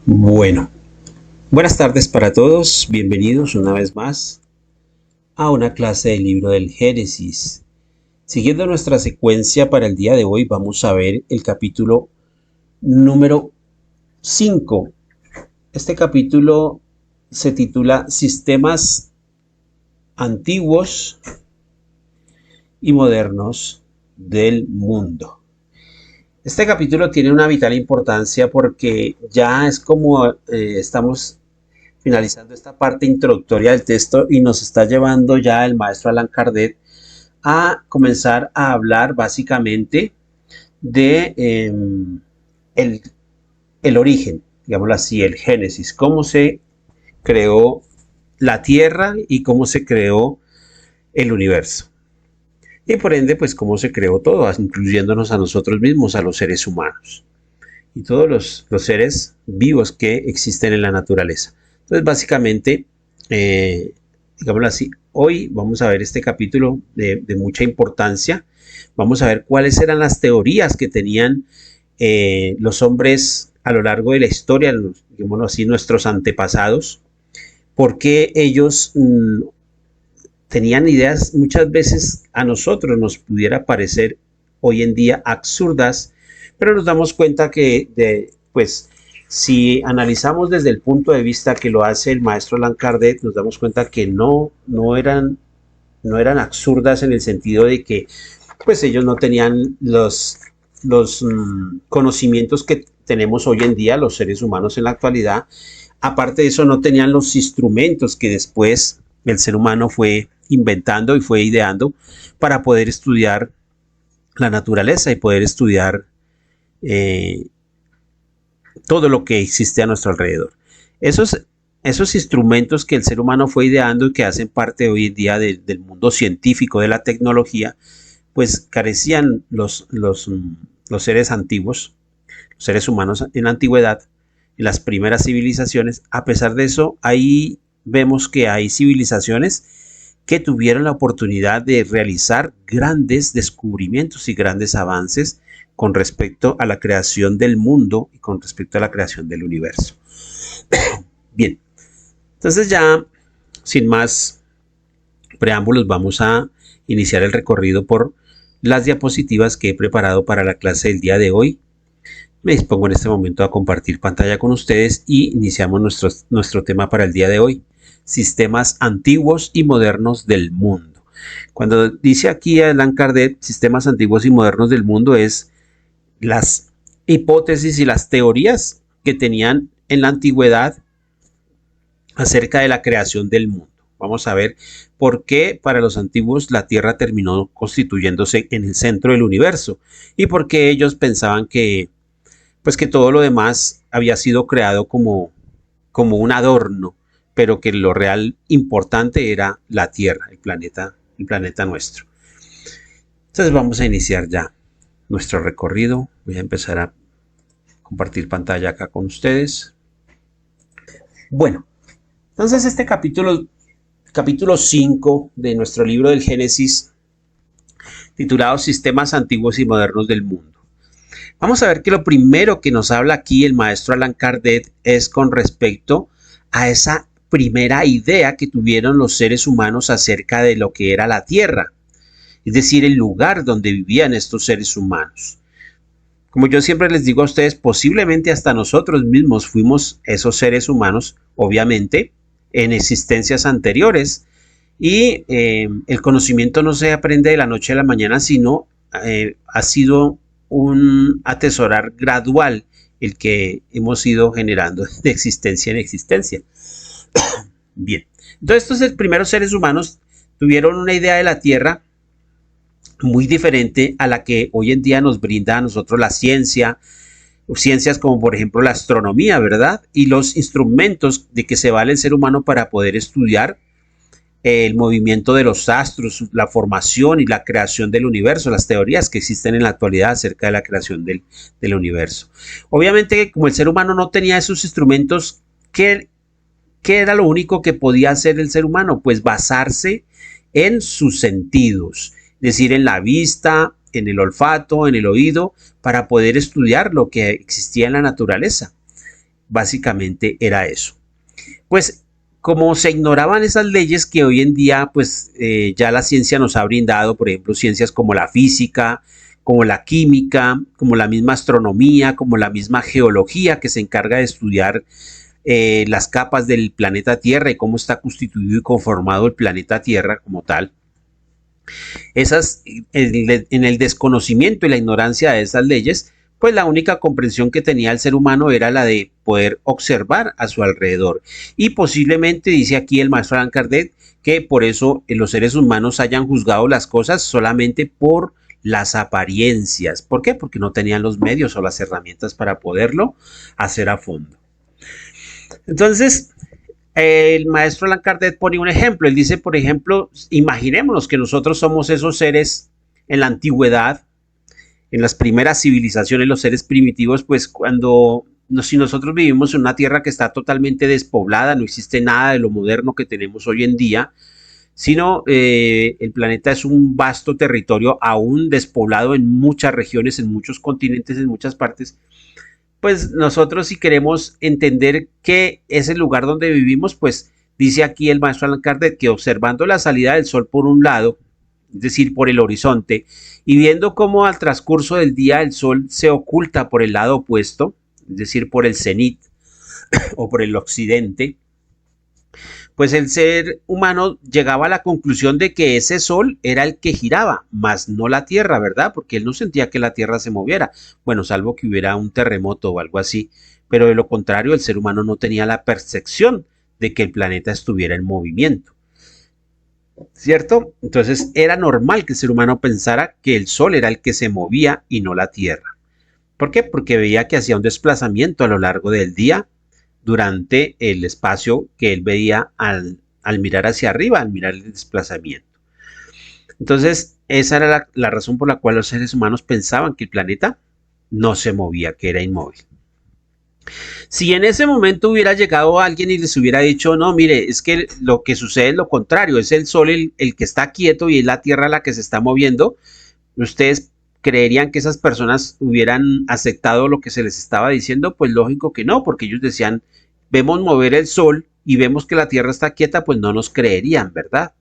Bueno, buenas tardes para todos, bienvenidos una vez más a una clase del libro del Génesis. Siguiendo nuestra secuencia para el día de hoy, vamos a ver el capítulo número 5. Este capítulo se titula Sistemas antiguos y modernos del mundo. Este capítulo tiene una vital importancia porque ya es como estamos finalizando esta parte introductoria del texto y nos está llevando ya el maestro Allan Kardec a comenzar a hablar básicamente de el, el origen, digámoslo así, el génesis, cómo se creó la Tierra y cómo se creó el universo. Y por ende, pues cómo se creó todo, incluyéndonos a nosotros mismos, a los seres humanos y todos los seres vivos que existen en la naturaleza. Entonces, básicamente, digámoslo así, hoy vamos a ver este capítulo de mucha importancia. Vamos a ver cuáles eran las teorías que tenían los hombres a lo largo de la historia, digámoslo así, nuestros antepasados, porque ellos tenían ideas muchas veces a nosotros nos pudiera parecer hoy en día absurdas, pero nos damos cuenta que pues si analizamos desde el punto de vista que lo hace el maestro Allan Kardec, nos damos cuenta que no eran absurdas en el sentido de que pues ellos no tenían los conocimientos que tenemos hoy en día los seres humanos en la actualidad. Aparte de eso, no tenían los instrumentos que después el ser humano fue inventando y fue ideando para poder estudiar la naturaleza y poder estudiar eh, todo lo que existe a nuestro alrededor. Esos instrumentos que el ser humano fue ideando y que hacen parte hoy en día del mundo científico, de la tecnología, pues carecían los seres antiguos, los seres humanos en la antigüedad, en las primeras civilizaciones. A pesar de eso, ahí vemos que hay civilizaciones que tuvieron la oportunidad de realizar grandes descubrimientos y grandes avances con respecto a la creación del mundo y con respecto a la creación del universo. Bien, entonces ya sin más preámbulos vamos a iniciar el recorrido por las diapositivas que he preparado para la clase del día de hoy. Me dispongo en este momento a compartir pantalla con ustedes y iniciamos nuestro tema para el día de hoy. Sistemas antiguos y modernos del mundo. Cuando dice aquí Allan Kardec, sistemas antiguos y modernos del mundo, es las hipótesis y las teorías que tenían en la antigüedad acerca de la creación del mundo. Vamos a ver por qué para los antiguos la Tierra terminó constituyéndose en el centro del universo y por qué ellos pensaban que, pues que todo lo demás había sido creado como un adorno, pero que lo real importante era la Tierra, el planeta nuestro. Entonces vamos a iniciar ya nuestro recorrido. Voy a empezar a compartir pantalla acá con ustedes. Bueno, entonces este capítulo 5 de nuestro libro del Génesis, titulado Sistemas antiguos y modernos del mundo. Vamos a ver que lo primero que nos habla aquí el maestro Allan Kardec es con respecto a esa primera idea que tuvieron los seres humanos acerca de lo que era la Tierra, es decir, el lugar donde vivían estos seres humanos. Como yo siempre les digo a ustedes, posiblemente hasta nosotros mismos fuimos esos seres humanos, obviamente, en existencias anteriores. Y el conocimiento no se aprende de la noche a la mañana, sino ha sido un atesorar gradual el que hemos ido generando de existencia en existencia. Bien, entonces estos primeros seres humanos tuvieron una idea de la Tierra muy diferente a la que hoy en día nos brinda a nosotros la ciencia, ciencias como por ejemplo la astronomía, ¿verdad? Y los instrumentos de que se vale el ser humano para poder estudiar el movimiento de los astros, la formación y la creación del universo, las teorías que existen en la actualidad acerca de la creación del universo. Obviamente, como el ser humano no tenía esos instrumentos, ¿qué era lo único que podía hacer el ser humano? Pues basarse en sus sentidos, es decir, en la vista, en el olfato, en el oído, para poder estudiar lo que existía en la naturaleza. Básicamente era eso. Pues como se ignoraban esas leyes que hoy en día pues ya la ciencia nos ha brindado, por ejemplo, ciencias como la física, como la química, como la misma astronomía, como la misma geología que se encarga de estudiar las capas del planeta Tierra y cómo está constituido y conformado el planeta Tierra como tal. Esas, en el desconocimiento y la ignorancia de esas leyes, pues la única comprensión que tenía el ser humano era la de poder observar a su alrededor. Y posiblemente, dice aquí el maestro Allan Kardec, que por eso los seres humanos hayan juzgado las cosas solamente por las apariencias. ¿Por qué? Porque no tenían los medios o las herramientas para poderlo hacer a fondo. Entonces, el maestro Allan Kardec pone un ejemplo. Él dice, por ejemplo, imaginémonos que nosotros somos esos seres en la antigüedad, en las primeras civilizaciones, los seres primitivos, pues si nosotros vivimos en una tierra que está totalmente despoblada, no existe nada de lo moderno que tenemos hoy en día, sino el planeta es un vasto territorio aún despoblado en muchas regiones, en muchos continentes, en muchas partes. Pues nosotros si queremos entender qué es el lugar donde vivimos, pues dice aquí el maestro Allan Kardec que observando la salida del sol por un lado, es decir, por el horizonte, y viendo cómo al transcurso del día el sol se oculta por el lado opuesto, es decir, por el cenit o por el occidente, pues el ser humano llegaba a la conclusión de que ese sol era el que giraba, más no la Tierra, ¿verdad? Porque él no sentía que la Tierra se moviera, bueno, salvo que hubiera un terremoto o algo así, pero de lo contrario el ser humano no tenía la percepción de que el planeta estuviera en movimiento, ¿cierto? Entonces era normal que el ser humano pensara que el sol era el que se movía y no la Tierra. ¿Por qué? Porque veía que hacía un desplazamiento a lo largo del día durante el espacio que él veía al mirar hacia arriba, al mirar el desplazamiento. Entonces, esa era la razón por la cual los seres humanos pensaban que el planeta no se movía, que era inmóvil. Si en ese momento hubiera llegado alguien y les hubiera dicho, no, mire, es que lo que sucede es lo contrario, es el sol el que está quieto y es la tierra la que se está moviendo, ustedes creerían que esas personas hubieran aceptado lo que se les estaba diciendo, pues lógico que no, porque ellos decían, vemos mover el sol y vemos que la tierra está quieta, pues no nos creerían, ¿verdad?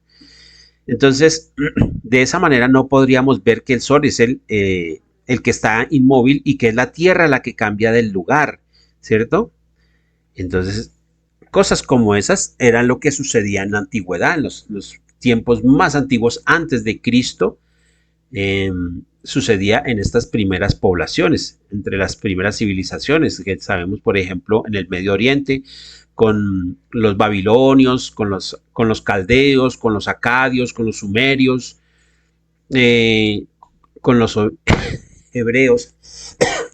Entonces, de esa manera no podríamos ver que el sol es el que está inmóvil y que es la tierra la que cambia del lugar, ¿cierto? Entonces, cosas como esas eran lo que sucedía en la antigüedad, en los tiempos más antiguos antes de Cristo, sucedía en estas primeras poblaciones, entre las primeras civilizaciones que sabemos, por ejemplo, en el Medio Oriente, con los babilonios, con los caldeos, con los acadios, con los sumerios, con los hebreos,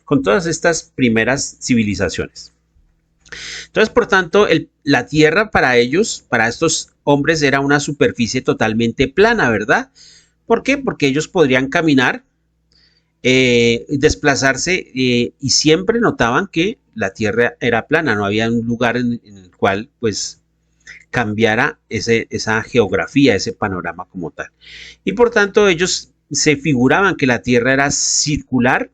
con todas estas primeras civilizaciones. Entonces, por tanto, la tierra para ellos, para estos hombres, era una superficie totalmente plana, ¿verdad? ¿Por qué? Porque ellos podrían caminar, desplazarse y siempre notaban que la tierra era plana, no había un lugar en el cual pues cambiara esa geografía, ese panorama como tal. Y por tanto ellos se figuraban que la tierra era circular,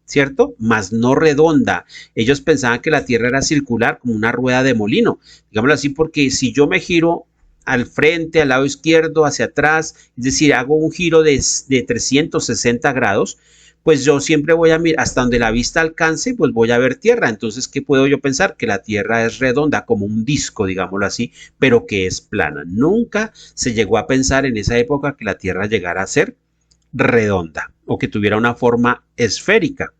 ¿cierto? Más no redonda. Ellos pensaban que la tierra era circular como una rueda de molino, digámoslo así, porque si yo me giro al frente, al lado izquierdo, hacia atrás, es decir, hago un giro de 360 grados, pues yo siempre voy a mirar hasta donde la vista alcance, pues voy a ver tierra. Entonces, ¿qué puedo yo pensar? Que la tierra es redonda, como un disco, digámoslo así, pero que es plana. Nunca se llegó a pensar en esa época que la tierra llegara a ser redonda o que tuviera una forma esférica.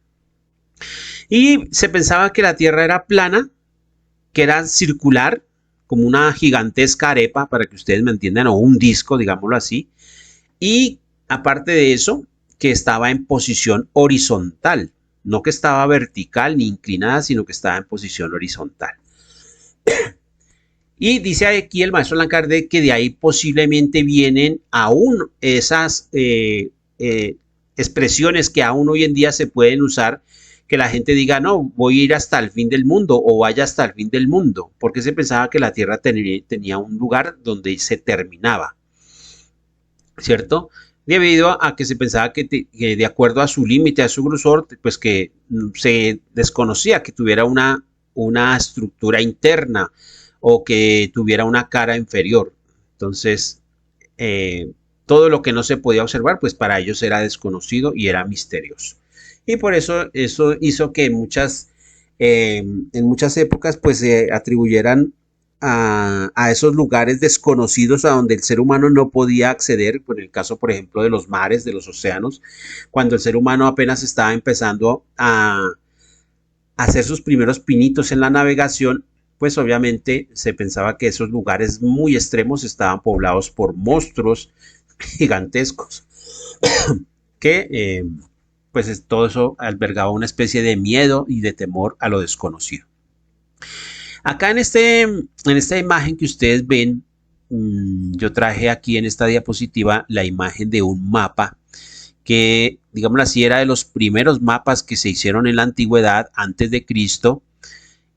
Y se pensaba que la tierra era plana, que era circular, como una gigantesca arepa, para que ustedes me entiendan, o un disco, digámoslo así. Y aparte de eso, que estaba en posición horizontal, no que estaba vertical ni inclinada, sino que estaba en posición horizontal. Y dice aquí el maestro Allan Kardec que de ahí posiblemente vienen aún esas expresiones que aún hoy en día se pueden usar, que la gente diga, no, voy a ir hasta el fin del mundo o vaya hasta el fin del mundo, porque se pensaba que la Tierra tenía un lugar donde se terminaba, ¿cierto? Debido a que se pensaba que de acuerdo a su límite, a su grosor, pues que se desconocía que tuviera una una estructura interna o que tuviera una cara inferior. Entonces, todo lo que no se podía observar, pues para ellos era desconocido y era misterioso. Y por eso hizo que en muchas épocas pues se atribuyeran a esos lugares desconocidos a donde el ser humano no podía acceder, por el caso, por ejemplo, de los mares, de los océanos, cuando el ser humano apenas estaba empezando a hacer sus primeros pinitos en la navegación, pues obviamente se pensaba que esos lugares muy extremos estaban poblados por monstruos gigantescos, que pues todo eso albergaba una especie de miedo y de temor a lo desconocido. Acá en esta imagen que ustedes ven, yo traje aquí en esta diapositiva la imagen de un mapa que, digámoslo así, era de los primeros mapas que se hicieron en la antigüedad antes de Cristo.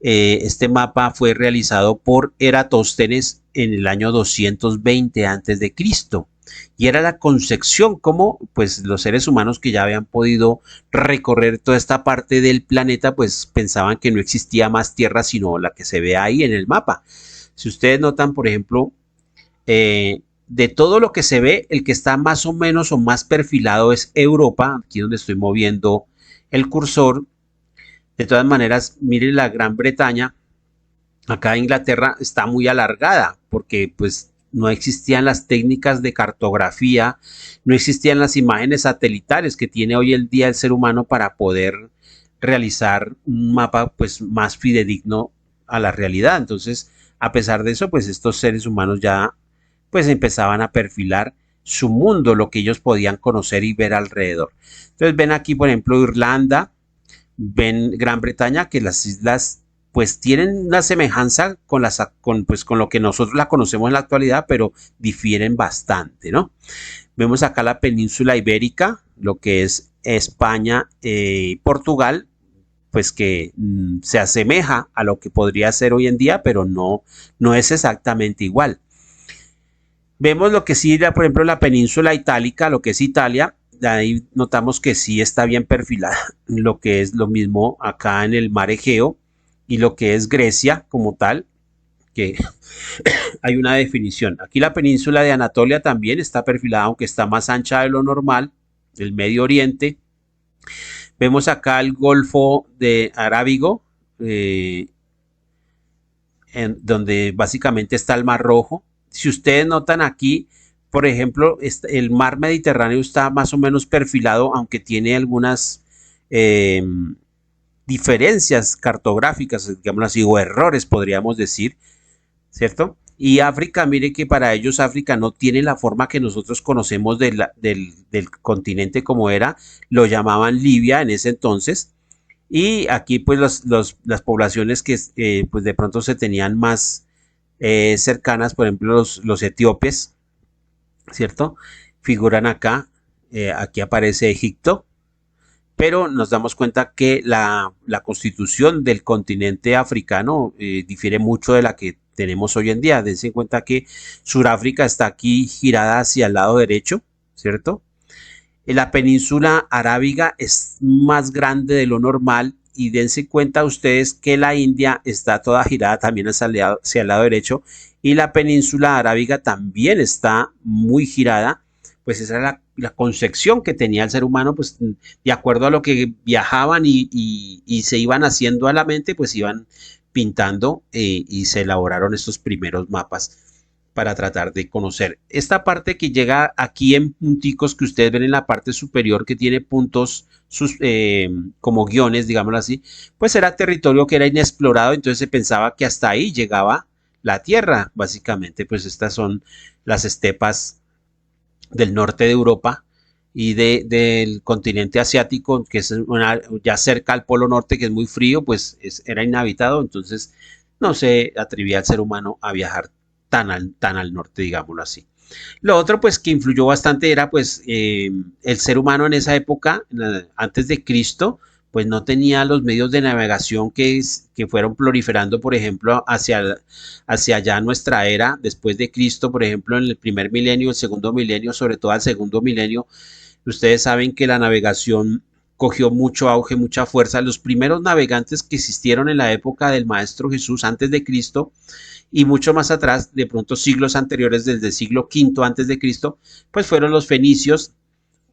Este mapa fue realizado por Eratóstenes en el año 220 antes de Cristo y era la concepción como pues los seres humanos que ya habían podido recorrer toda esta parte del planeta pues pensaban que no existía más tierra sino la que se ve ahí en el mapa. Si ustedes notan, por ejemplo, de todo lo que se ve, el que está más o menos o más perfilado es Europa, aquí donde estoy moviendo el cursor. De todas maneras, miren la Gran Bretaña, acá Inglaterra está muy alargada porque pues no existían las técnicas de cartografía, no existían las imágenes satelitales que tiene hoy el día el ser humano para poder realizar un mapa pues más fidedigno a la realidad. Entonces, a pesar de eso, pues estos seres humanos ya pues empezaban a perfilar su mundo, lo que ellos podían conocer y ver alrededor. Entonces ven aquí, por ejemplo, Irlanda, ven Gran Bretaña, que las islas pues tienen una semejanza con lo que nosotros la conocemos en la actualidad, pero difieren bastante, ¿no? Vemos acá la península ibérica, lo que es España y Portugal, pues que se asemeja a lo que podría ser hoy en día, pero no es exactamente igual. Vemos lo que sí, por ejemplo, la península itálica, lo que es Italia, ahí notamos que sí está bien perfilada, lo que es lo mismo acá en el mar Egeo y lo que es Grecia como tal, que hay una definición. Aquí la península de Anatolia también está perfilada, aunque está más ancha de lo normal, el Medio Oriente. Vemos acá el Golfo de Arábigo, donde básicamente está el Mar Rojo. Si ustedes notan aquí, por ejemplo, el mar Mediterráneo está más o menos perfilado, aunque tiene algunas diferencias cartográficas, digamos así, o errores, podríamos decir, ¿cierto? Y África, mire que para ellos África no tiene la forma que nosotros conocemos del continente como era, lo llamaban Libia en ese entonces, y aquí pues las poblaciones que pues de pronto se tenían más cercanas, por ejemplo los etíopes, ¿cierto? Figuran acá, aquí aparece Egipto, pero nos damos cuenta que la constitución del continente africano difiere mucho de la que tenemos hoy en día. Dense en cuenta que Sudáfrica está aquí girada hacia el lado derecho, ¿cierto? La península arábiga es más grande de lo normal y dense cuenta ustedes que la India está toda girada también hacia el lado derecho y la península arábiga también está muy girada, pues esa era la concepción que tenía el ser humano, pues de acuerdo a lo que viajaban y se iban haciendo a la mente, pues iban pintando y se elaboraron estos primeros mapas para tratar de conocer. Esta parte que llega aquí en punticos que ustedes ven en la parte superior que tiene puntos como guiones, digámoslo así, pues era territorio que era inexplorado, entonces se pensaba que hasta ahí llegaba la Tierra. Básicamente, pues estas son las estepas del norte de Europa y del continente asiático, que es ya cerca al polo norte, que es muy frío, pues era inhabitado, entonces no se atrevía al ser humano a viajar tan al norte, digámoslo así. Lo otro, pues, que influyó bastante era, pues, el ser humano en esa época, antes de Cristo, pues no tenía los medios de navegación que fueron proliferando, por ejemplo, hacia allá nuestra era, después de Cristo, por ejemplo, en el primer milenio, el segundo milenio, sobre todo al segundo milenio. Ustedes saben que la navegación cogió mucho auge, mucha fuerza. Los primeros navegantes que existieron en la época del Maestro Jesús antes de Cristo y mucho más atrás, de pronto siglos anteriores, desde el siglo V antes de Cristo, pues fueron los fenicios,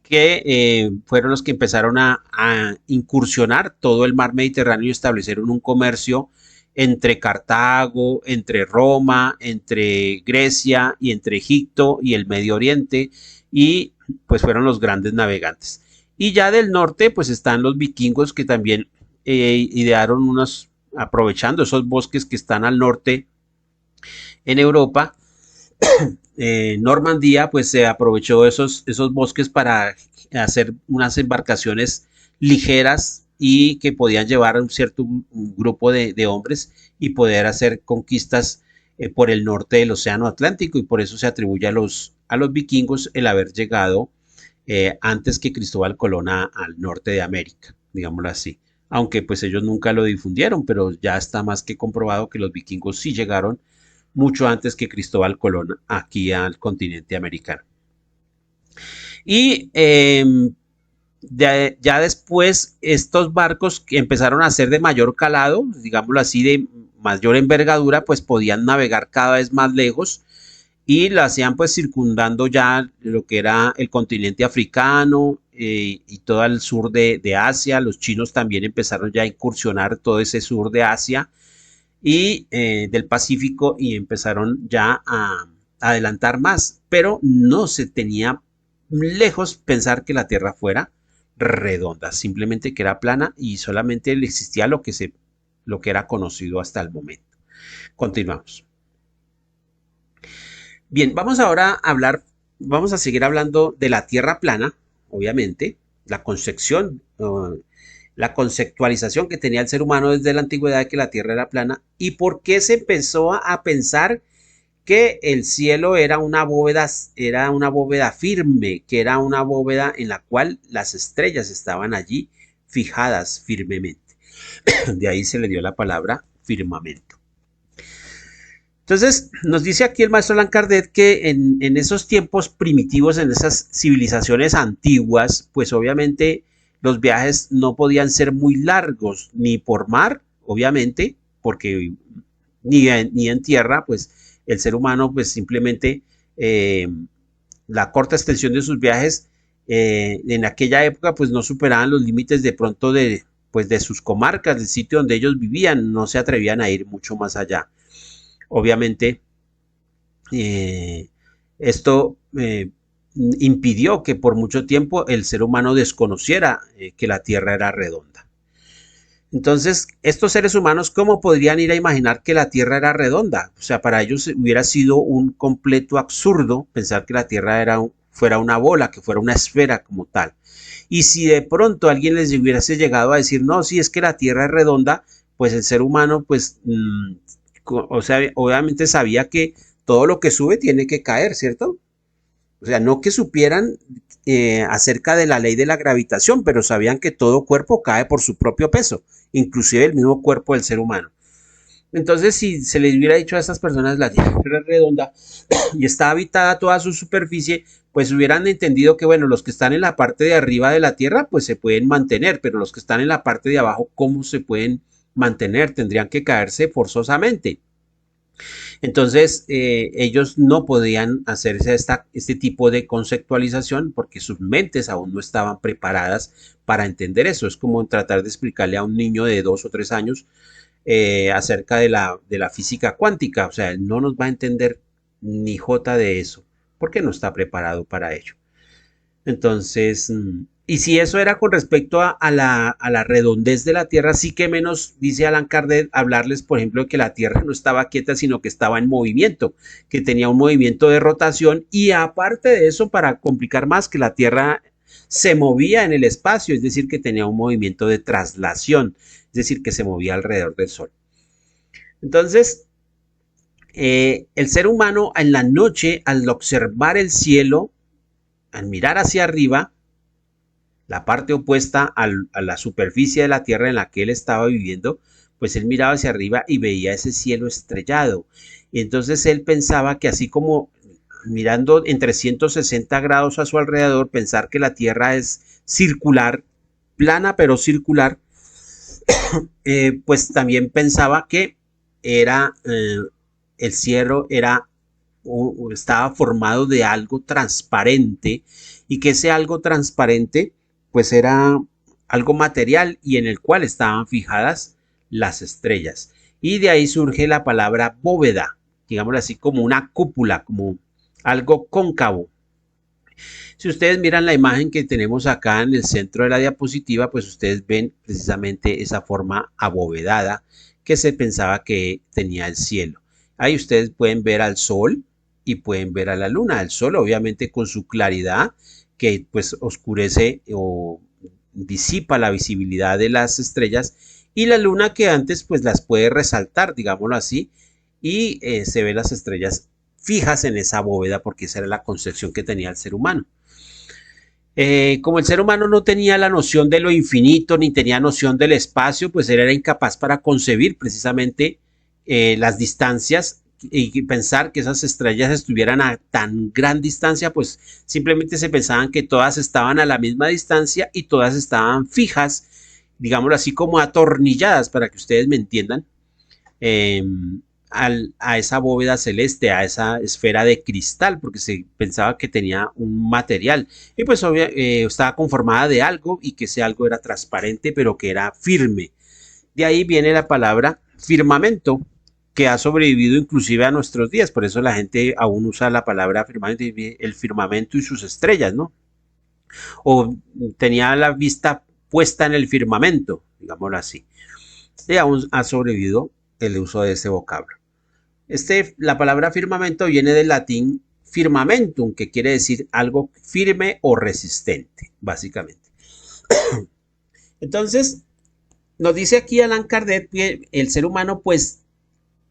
que fueron los que empezaron a incursionar todo el mar Mediterráneo y establecieron un comercio entre Cartago, entre Roma, entre Grecia y entre Egipto y el Medio Oriente, y pues fueron los grandes navegantes. Y ya del norte pues están los vikingos, que también idearon unos, aprovechando esos bosques que están al norte en Europa, Normandía, pues se aprovechó esos bosques para hacer unas embarcaciones ligeras y que podían llevar a un cierto grupo de hombres y poder hacer conquistas por el norte del Océano Atlántico, y por eso se atribuye a los vikingos el haber llegado antes que Cristóbal Colón al norte de América, digámoslo así. Aunque pues ellos nunca lo difundieron, pero ya está más que comprobado que los vikingos sí llegaron mucho antes que Cristóbal Colón aquí al continente americano. Y ya después estos barcos que empezaron a ser de mayor calado, digámoslo así, de mayor envergadura, pues podían navegar cada vez más lejos y lo hacían pues circundando ya lo que era el continente africano y todo el sur de Asia. Los chinos también empezaron ya a incursionar todo ese sur de Asia y del Pacífico, y empezaron ya a adelantar más, pero no se tenía lejos pensar que la Tierra fuera redonda, simplemente que era plana y solamente existía lo que era conocido hasta el momento. Continuamos. Bien, vamos ahora a hablar, vamos a seguir hablando de la Tierra plana, obviamente, la concepción, la conceptualización que tenía el ser humano desde la antigüedad de que la Tierra era plana, y por qué se empezó a pensar que el cielo era una bóveda firme, que era una bóveda en la cual las estrellas estaban allí fijadas firmemente. De ahí se le dio la palabra firmamento. Entonces, nos dice aquí el maestro Allan Kardec que en esos tiempos primitivos, en esas civilizaciones antiguas, pues obviamente los viajes no podían ser muy largos, ni por mar, obviamente, porque ni en tierra, pues el ser humano, pues simplemente la corta extensión de sus viajes en aquella época, pues no superaban los límites de pronto pues de sus comarcas, del sitio donde ellos vivían, no se atrevían a ir mucho más allá. Obviamente, esto impidió que por mucho tiempo el ser humano desconociera que la Tierra era redonda. Entonces, estos seres humanos, ¿cómo podrían ir a imaginar que la Tierra era redonda? O sea, para ellos hubiera sido un completo absurdo pensar que la Tierra fuera una bola, que fuera una esfera como tal. Y si de pronto alguien les hubiese llegado a decir, no, si es que la Tierra es redonda, pues el ser humano, pues, o sea, obviamente sabía que todo lo que sube tiene que caer, ¿cierto? O sea, no que supieran acerca de la ley de la gravitación, pero sabían que todo cuerpo cae por su propio peso, inclusive el mismo cuerpo del ser humano. Entonces, si se les hubiera dicho a estas personas la Tierra es redonda y está habitada toda su superficie, pues hubieran entendido que, bueno, los que están en la parte de arriba de la Tierra, pues se pueden mantener, pero los que están en la parte de abajo, ¿cómo se pueden mantener? Tendrían que caerse forzosamente. Entonces, ellos no podían hacerse este tipo de conceptualización porque sus mentes aún no estaban preparadas para entender eso. Es como tratar de explicarle a un niño de 2 o 3 años acerca de la física cuántica. O sea, él no nos va a entender ni jota de eso porque no está preparado para ello. Entonces, y si eso era con respecto a la redondez de la Tierra, sí que menos, dice Allan Kardec, hablarles, por ejemplo, de que la Tierra no estaba quieta, sino que estaba en movimiento, que tenía un movimiento de rotación, y aparte de eso, para complicar más, que la Tierra se movía en el espacio, es decir, que tenía un movimiento de traslación, es decir, que se movía alrededor del Sol. Entonces, el ser humano en la noche, al observar el cielo, al mirar hacia arriba, la parte opuesta a la superficie de la Tierra en la que él estaba viviendo, pues él miraba hacia arriba y veía ese cielo estrellado. Y entonces él pensaba que así como mirando en 360 grados a su alrededor, pensar que la Tierra es circular, plana pero circular, pues también pensaba que era el cielo estaba formado de algo transparente y que ese algo transparente pues era algo material y en el cual estaban fijadas las estrellas. Y de ahí surge la palabra bóveda, digámoslo así, como una cúpula, como algo cóncavo. Si ustedes miran la imagen que tenemos acá en el centro de la diapositiva, pues ustedes ven precisamente esa forma abovedada que se pensaba que tenía el cielo. Ahí ustedes pueden ver al sol y pueden ver a la luna. El sol obviamente con su claridad que pues oscurece o disipa la visibilidad de las estrellas y la luna que antes pues las puede resaltar, digámoslo así, y se ven las estrellas fijas en esa bóveda porque esa era la concepción que tenía el ser humano. Como el ser humano no tenía la noción de lo infinito ni tenía noción del espacio, pues él era incapaz para concebir precisamente las distancias y pensar que esas estrellas estuvieran a tan gran distancia, pues simplemente se pensaban que todas estaban a la misma distancia y todas estaban fijas, digámoslo así como atornilladas, para que ustedes me entiendan, eh, a esa bóveda celeste, a esa esfera de cristal, porque se pensaba que tenía un material y pues estaba conformada de algo y que ese algo era transparente pero que era firme. De ahí viene la palabra firmamento, que ha sobrevivido inclusive a nuestros días, por eso la gente aún usa la palabra firmamento, el firmamento y sus estrellas, ¿no? O tenía la vista puesta en el firmamento, digámoslo así. Y aún ha sobrevivido el uso de ese vocablo. La palabra firmamento viene del latín firmamentum, que quiere decir algo firme o resistente, básicamente. Entonces, nos dice aquí Allan Kardec que el ser humano pues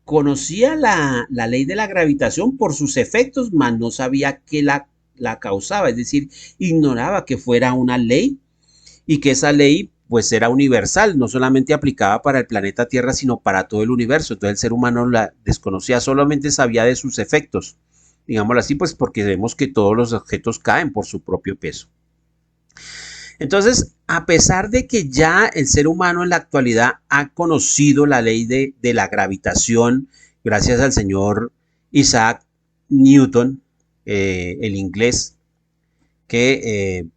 conocía la ley de la gravitación por sus efectos, mas no sabía que la causaba, es decir, ignoraba que fuera una ley y que esa ley pues era universal, no solamente aplicaba para el planeta Tierra, sino para todo el universo. Entonces el ser humano la desconocía, solamente sabía de sus efectos, digámoslo así, pues porque vemos que todos los objetos caen por su propio peso. Entonces, a pesar de que ya el ser humano en la actualidad ha conocido la ley de la gravitación, gracias al señor Isaac Newton, el inglés, que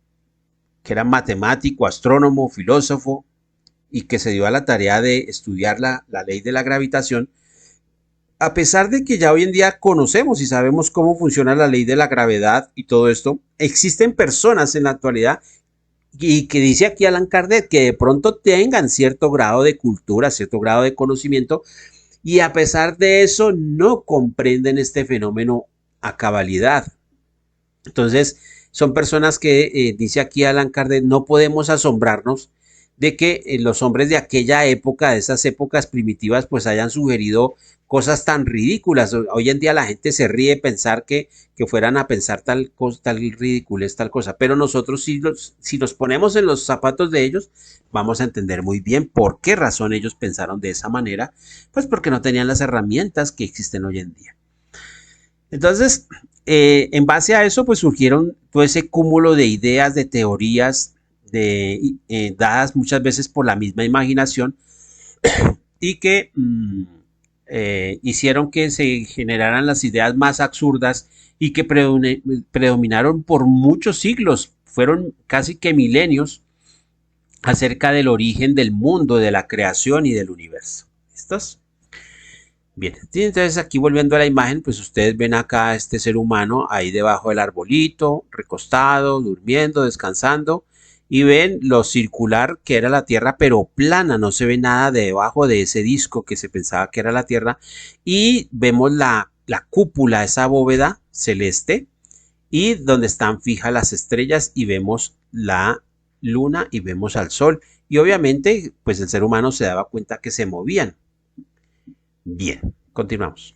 era matemático, astrónomo, filósofo, y que se dio a la tarea de estudiar la ley de la gravitación, a pesar de que ya hoy en día conocemos y sabemos cómo funciona la ley de la gravedad y todo esto, existen personas en la actualidad y que dice aquí Allan Kardec que de pronto tengan cierto grado de cultura, cierto grado de conocimiento, y a pesar de eso no comprenden este fenómeno a cabalidad. Entonces, son personas que, dice aquí Allan Kardec, no podemos asombrarnos de que los hombres de aquella época, de esas épocas primitivas, pues hayan sugerido cosas tan ridículas. Hoy en día la gente se ríe pensar que fueran a pensar tal cosa, tal ridiculez, tal cosa. Pero nosotros si nos ponemos en los zapatos de ellos, vamos a entender muy bien por qué razón ellos pensaron de esa manera. Pues porque no tenían las herramientas que existen hoy en día. Entonces, en base a eso, pues surgieron todo ese cúmulo de ideas, de teorías, dadas muchas veces por la misma imaginación y que hicieron que se generaran las ideas más absurdas y que predominaron por muchos siglos, fueron casi que milenios acerca del origen del mundo, de la creación y del universo. ¿Listos? Bien, entonces aquí volviendo a la imagen, pues ustedes ven acá a este ser humano ahí debajo del arbolito, recostado, durmiendo, descansando, y ven lo circular que era la Tierra, pero plana, no se ve nada debajo de ese disco que se pensaba que era la Tierra, y vemos la cúpula, esa bóveda celeste, y donde están fijas las estrellas, y vemos la luna y vemos al sol, y obviamente pues el ser humano se daba cuenta que se movían. Bien, continuamos.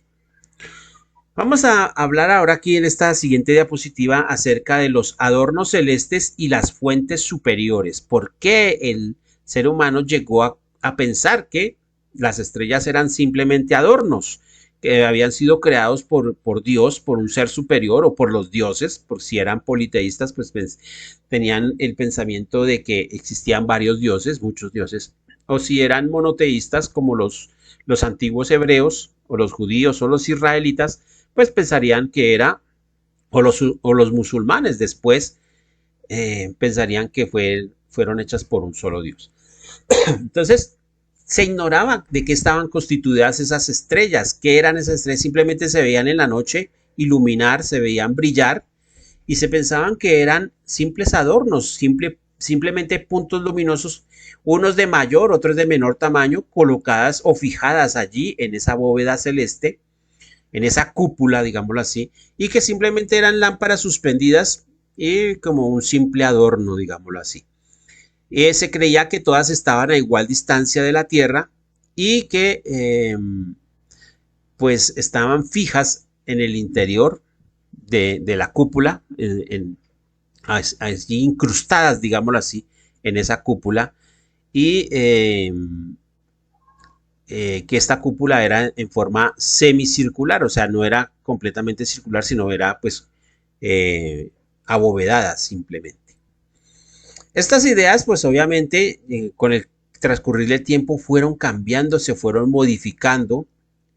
Vamos a hablar ahora aquí en esta siguiente diapositiva acerca de los adornos celestes y las fuentes superiores. ¿Por qué el ser humano llegó a pensar que las estrellas eran simplemente adornos, que habían sido creados por Dios, por un ser superior o por los dioses, por si eran politeístas, pues tenían el pensamiento de que existían varios dioses, muchos dioses, o si eran monoteístas como los antiguos hebreos o los judíos o los israelitas, pues pensarían que era, o los musulmanes después pensarían que fueron hechas por un solo Dios. Entonces, se ignoraba de qué estaban constituidas esas estrellas, qué eran esas estrellas, simplemente se veían en la noche iluminar, se veían brillar y se pensaban que eran simples adornos, simplemente puntos luminosos, unos de mayor, otros de menor tamaño, colocadas o fijadas allí en esa bóveda celeste, en esa cúpula, digámoslo así, y que simplemente eran lámparas suspendidas y como un simple adorno, digámoslo así. Se creía que todas estaban a igual distancia de la Tierra y que pues estaban fijas en el interior de la cúpula, allí incrustadas, digámoslo así, en esa cúpula, y que esta cúpula era en forma semicircular, o sea, no era completamente circular, sino era pues abovedada simplemente. Estas ideas, pues obviamente, con el transcurrir del tiempo fueron cambiando, se fueron modificando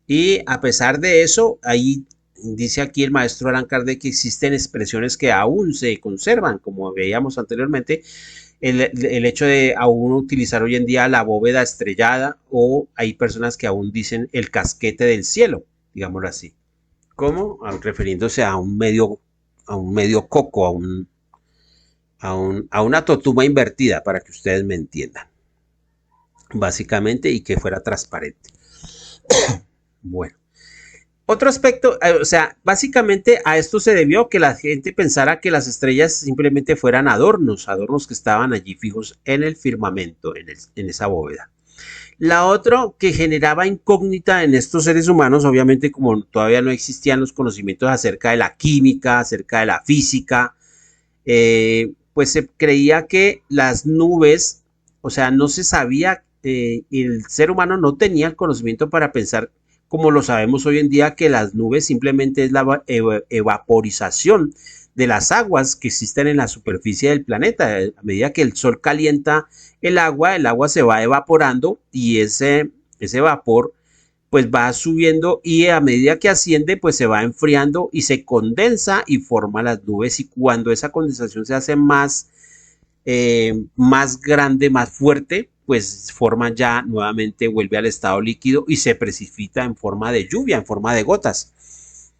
y a pesar de eso, ahí dice aquí el maestro Allan Kardec que existen expresiones que aún se conservan, como veíamos anteriormente, el hecho de aún utilizar hoy en día la bóveda estrellada o hay personas que aún dicen el casquete del cielo, digámoslo así, como refiriéndose a un medio coco, a una totuma invertida, para que ustedes me entiendan, básicamente, y que fuera transparente. Bueno, otro aspecto, o sea, básicamente a esto se debió que la gente pensara que las estrellas simplemente fueran adornos, adornos que estaban allí fijos en el firmamento, en esa bóveda. La otra que generaba incógnita en estos seres humanos, obviamente como todavía no existían los conocimientos acerca de la química, acerca de la física, pues se creía que las nubes, o sea, no se sabía, el ser humano no tenía el conocimiento para pensar como lo sabemos hoy en día, que las nubes simplemente es la evaporización de las aguas que existen en la superficie del planeta. A medida que el sol calienta el agua se va evaporando y ese vapor pues va subiendo y a medida que asciende pues se va enfriando y se condensa y forma las nubes y cuando esa condensación se hace más grande, más fuerte, pues forma ya nuevamente, vuelve al estado líquido y se precipita en forma de lluvia, en forma de gotas.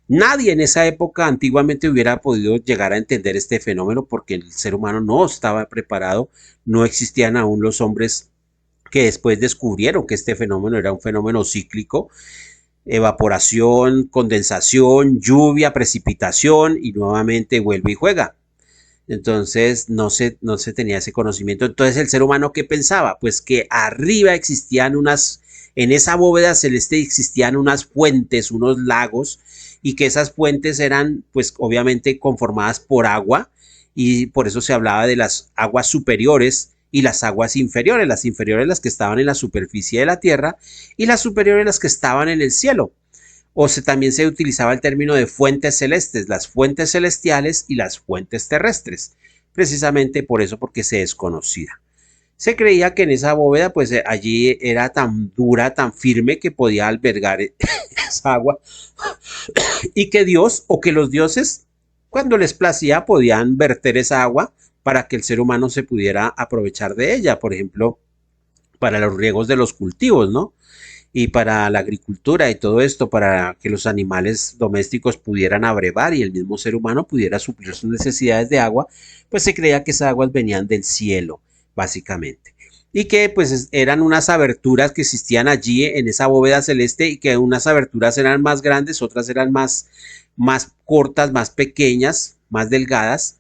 Nadie en esa época antiguamente hubiera podido llegar a entender este fenómeno porque el ser humano no estaba preparado, no existían aún los hombres que después descubrieron que este fenómeno era un fenómeno cíclico, evaporación, condensación, lluvia, precipitación y nuevamente vuelve y juega. Entonces no se tenía ese conocimiento. Entonces el ser humano, ¿qué pensaba? Pues que arriba existían en esa bóveda celeste existían unas fuentes, unos lagos, y que esas fuentes eran pues obviamente conformadas por agua, y por eso se hablaba de las aguas superiores y las aguas inferiores, las que estaban en la superficie de la tierra y las superiores las que estaban en el cielo. También se utilizaba el término de fuentes celestes, las fuentes celestiales y las fuentes terrestres, precisamente por eso, porque se desconocía. Se creía que en esa bóveda, pues allí era tan dura, tan firme que podía albergar esa agua y que Dios o que los dioses, cuando les placía, podían verter esa agua para que el ser humano se pudiera aprovechar de ella, por ejemplo, para los riegos de los cultivos, ¿no? Y para la agricultura y todo esto, para que los animales domésticos pudieran abrevar y el mismo ser humano pudiera suplir sus necesidades de agua, pues se creía que esas aguas venían del cielo, básicamente. Y que pues eran unas aberturas que existían allí en esa bóveda celeste y que unas aberturas eran más grandes, otras eran más cortas, más pequeñas, más delgadas.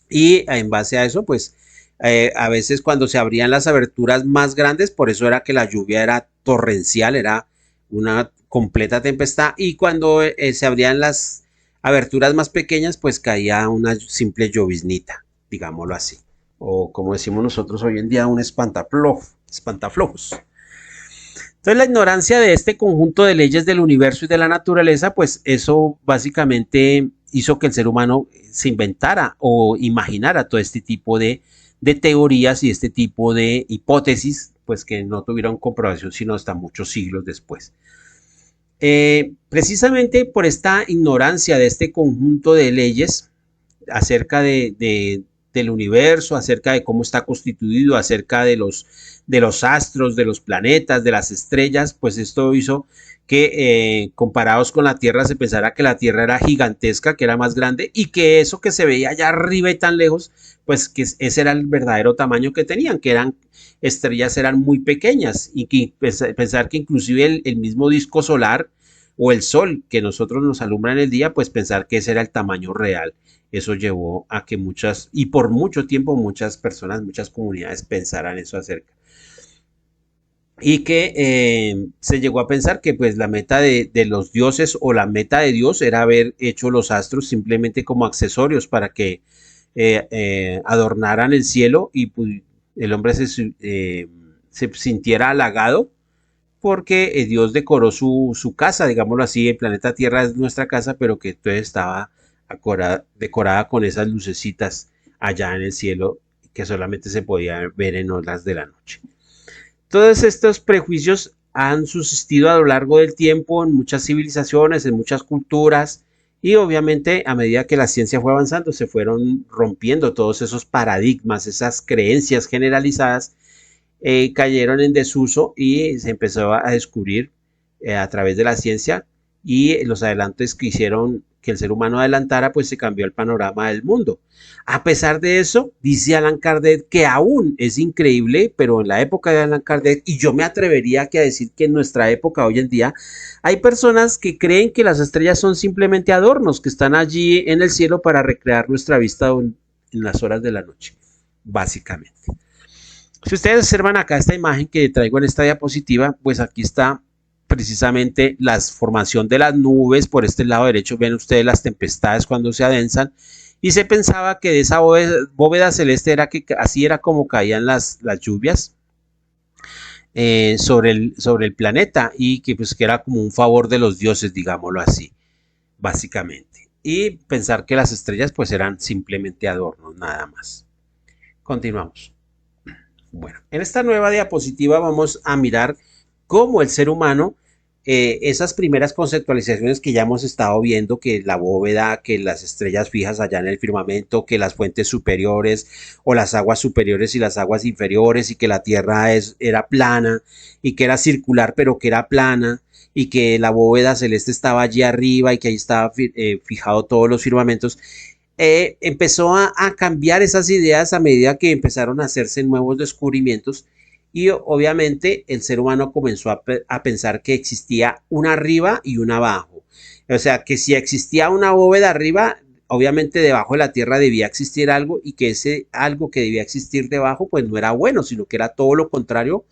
Y en base a eso, pues a veces cuando se abrían las aberturas más grandes, por eso era que la lluvia era torrencial, era una completa tempestad, y cuando se abrían las aberturas más pequeñas, pues caía una simple lloviznita, digámoslo así, o como decimos nosotros hoy en día, un espantaflojos. Entonces la ignorancia de este conjunto de leyes del universo y de la naturaleza, pues eso básicamente hizo que el ser humano se inventara o imaginara todo este tipo de teorías y este tipo de hipótesis, pues que no tuvieron comprobación sino hasta muchos siglos después. Precisamente por esta ignorancia de este conjunto de leyes acerca del universo, acerca de cómo está constituido, acerca de los astros, de los planetas, de las estrellas, pues esto hizo que comparados con la Tierra se pensara que la Tierra era gigantesca, que era más grande y que eso que se veía allá arriba y tan lejos, pues que ese era el verdadero tamaño que tenían, que eran estrellas eran muy pequeñas y que pensar que inclusive el mismo disco solar o el sol que nosotros nos alumbra en el día, pues pensar que ese era el tamaño real. Eso llevó a que muchas, y por mucho tiempo muchas personas, muchas comunidades pensaran eso acerca. Y que se llegó a pensar que pues la meta de los dioses o la meta de Dios era haber hecho los astros simplemente como accesorios para que adornaran el cielo y pues, el hombre se sintiera halagado porque Dios decoró su casa, digámoslo así, el planeta Tierra es nuestra casa, pero que entonces estaba decorada con esas lucecitas allá en el cielo que solamente se podía ver en horas de la noche. Todos estos prejuicios han subsistido a lo largo del tiempo en muchas civilizaciones, en muchas culturas, y obviamente a medida que la ciencia fue avanzando se fueron rompiendo todos esos paradigmas, esas creencias generalizadas cayeron en desuso y se empezó a descubrir a través de la ciencia y los adelantos que hicieron que el ser humano adelantara, pues se cambió el panorama del mundo. A pesar de eso, dice Allan Kardec que aún es increíble, pero en la época de Allan Kardec, y yo me atrevería a decir que en nuestra época hoy en día, hay personas que creen que las estrellas son simplemente adornos, que están allí en el cielo para recrear nuestra vista en las horas de la noche, básicamente. Si ustedes observan acá esta imagen que traigo en esta diapositiva, pues aquí está precisamente la formación de las nubes. Por este lado derecho ven ustedes las tempestades cuando se adensan y se pensaba que de esa bóveda celeste era que así era como caían las lluvias sobre el planeta y que pues que era como un favor de los dioses, digámoslo así, básicamente. Y pensar que las estrellas pues eran simplemente adornos, nada más. Continuamos. Bueno, en esta nueva diapositiva vamos a mirar cómo el ser humano, esas primeras conceptualizaciones que ya hemos estado viendo, que la bóveda, que las estrellas fijas allá en el firmamento, que las fuentes superiores o las aguas superiores y las aguas inferiores y que la Tierra era plana y que era circular pero que era plana y que la bóveda celeste estaba allí arriba y que ahí estaba fijado todos los firmamentos. Empezó a cambiar esas ideas a medida que empezaron a hacerse nuevos descubrimientos y obviamente el ser humano comenzó a pensar que existía una arriba y una abajo. O sea, que si existía una bóveda arriba, obviamente debajo de la tierra debía existir algo y que ese algo que debía existir debajo pues no era bueno, sino que era todo lo contrario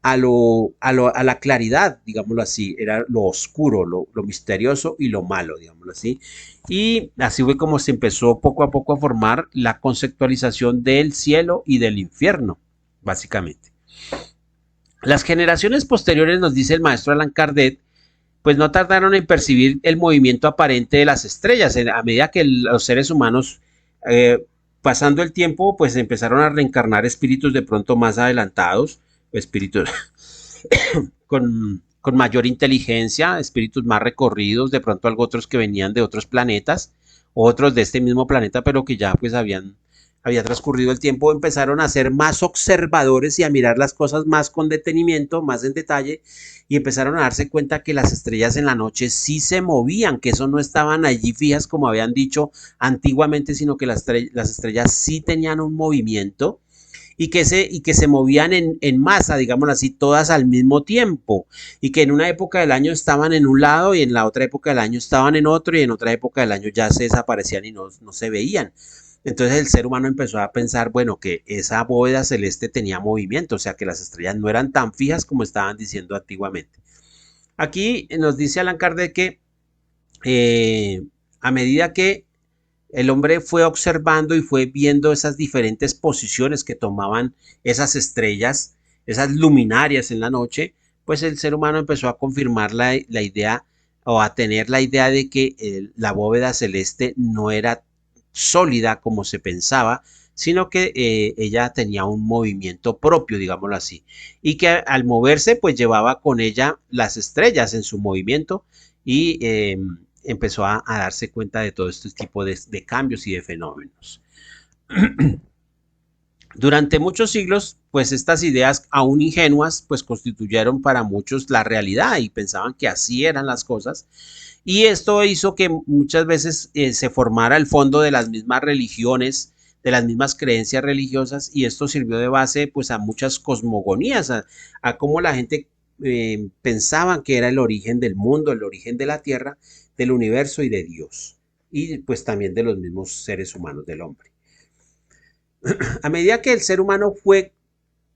a la claridad, digámoslo así, era lo oscuro, lo misterioso y lo malo, digámoslo así. Y así fue como se empezó poco a poco a formar la conceptualización del cielo y del infierno, básicamente. Las generaciones posteriores, nos dice el maestro Allan Kardec, pues no tardaron en percibir el movimiento aparente de las estrellas. A medida que los seres humanos, pasando el tiempo, pues empezaron a reencarnar espíritus de pronto más adelantados, espíritus con mayor inteligencia, espíritus más recorridos, de pronto algo otros que venían de otros planetas, otros de este mismo planeta, pero que ya pues había transcurrido el tiempo, empezaron a ser más observadores y a mirar las cosas más con detenimiento, más en detalle, y empezaron a darse cuenta que las estrellas en la noche sí se movían, que eso no estaban allí fijas como habían dicho antiguamente, sino que las estrellas sí tenían un movimiento y que se movían en masa, digámoslo así, todas al mismo tiempo, y que en una época del año estaban en un lado y en la otra época del año estaban en otro y en otra época del año ya se desaparecían y no se veían. Entonces el ser humano empezó a pensar, bueno, que esa bóveda celeste tenía movimiento, o sea que las estrellas no eran tan fijas como estaban diciendo antiguamente. Aquí nos dice Allan Kardec que a medida que el hombre fue observando y fue viendo esas diferentes posiciones que tomaban esas estrellas, esas luminarias en la noche, pues el ser humano empezó a confirmar la idea o a tener la idea de que la bóveda celeste no era sólida como se pensaba, sino que ella tenía un movimiento propio, digámoslo así, y que al moverse pues llevaba con ella las estrellas en su movimiento y empezó a darse cuenta de todo este tipo de cambios y de fenómenos. Durante muchos siglos, pues estas ideas aún ingenuas, pues constituyeron para muchos la realidad y pensaban que así eran las cosas. Y esto hizo que muchas veces se formara el fondo de las mismas religiones, de las mismas creencias religiosas, y esto sirvió de base pues a muchas cosmogonías, a cómo la gente pensaba que era el origen del mundo, el origen de la tierra, del universo y de Dios, y pues también de los mismos seres humanos, del hombre. A medida que el ser humano fue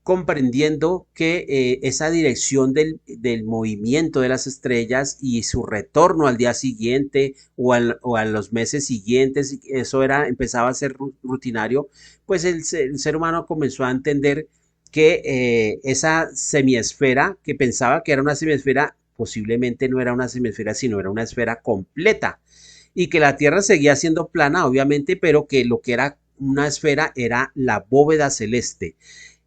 comprendiendo que esa dirección del movimiento de las estrellas y su retorno al día siguiente o a los meses siguientes, eso empezaba a ser rutinario, pues el ser humano comenzó a entender que esa semiesfera, que pensaba que era una semiesfera, posiblemente no era una semiesfera, sino era una esfera completa y que la Tierra seguía siendo plana, obviamente, pero que lo que era una esfera era la bóveda celeste.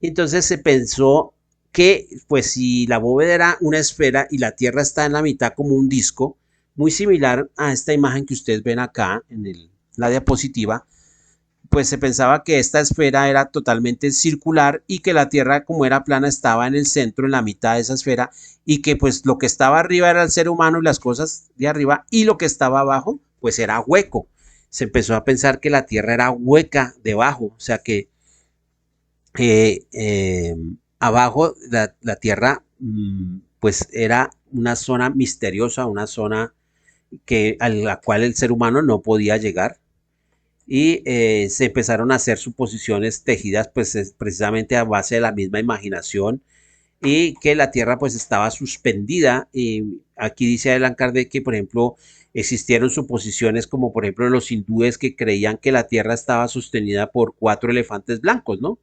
Entonces se pensó que, pues si la bóveda era una esfera y la Tierra está en la mitad como un disco, muy similar a esta imagen que ustedes ven acá en la diapositiva, pues se pensaba que esta esfera era totalmente circular y que la Tierra, como era plana, estaba en el centro, en la mitad de esa esfera, y que pues lo que estaba arriba era el ser humano y las cosas de arriba, y lo que estaba abajo, pues era hueco. Se empezó a pensar que la Tierra era hueca debajo, o sea que eh, eh, abajo la Tierra pues era una zona misteriosa, una zona a la cual el ser humano no podía llegar y se empezaron a hacer suposiciones tejidas pues precisamente a base de la misma imaginación y que la Tierra pues estaba suspendida y aquí dice Allan Kardec que por ejemplo existieron suposiciones como por ejemplo los hindúes que creían que la Tierra estaba sostenida por 4 elefantes blancos, ¿no?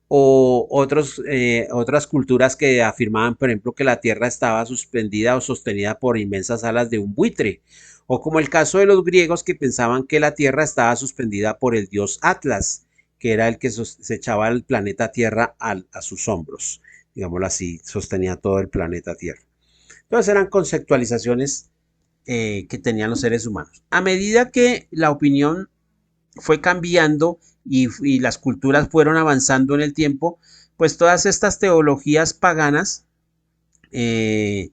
O otras culturas que afirmaban, por ejemplo, que la Tierra estaba suspendida o sostenida por inmensas alas de un buitre, o como el caso de los griegos que pensaban que la Tierra estaba suspendida por el dios Atlas, que era el que se echaba el planeta Tierra a sus hombros, digámoslo así, sostenía todo el planeta Tierra. Entonces eran conceptualizaciones que tenían los seres humanos. A medida que la opinión fue cambiando y las culturas fueron avanzando en el tiempo, pues todas estas teologías paganas eh,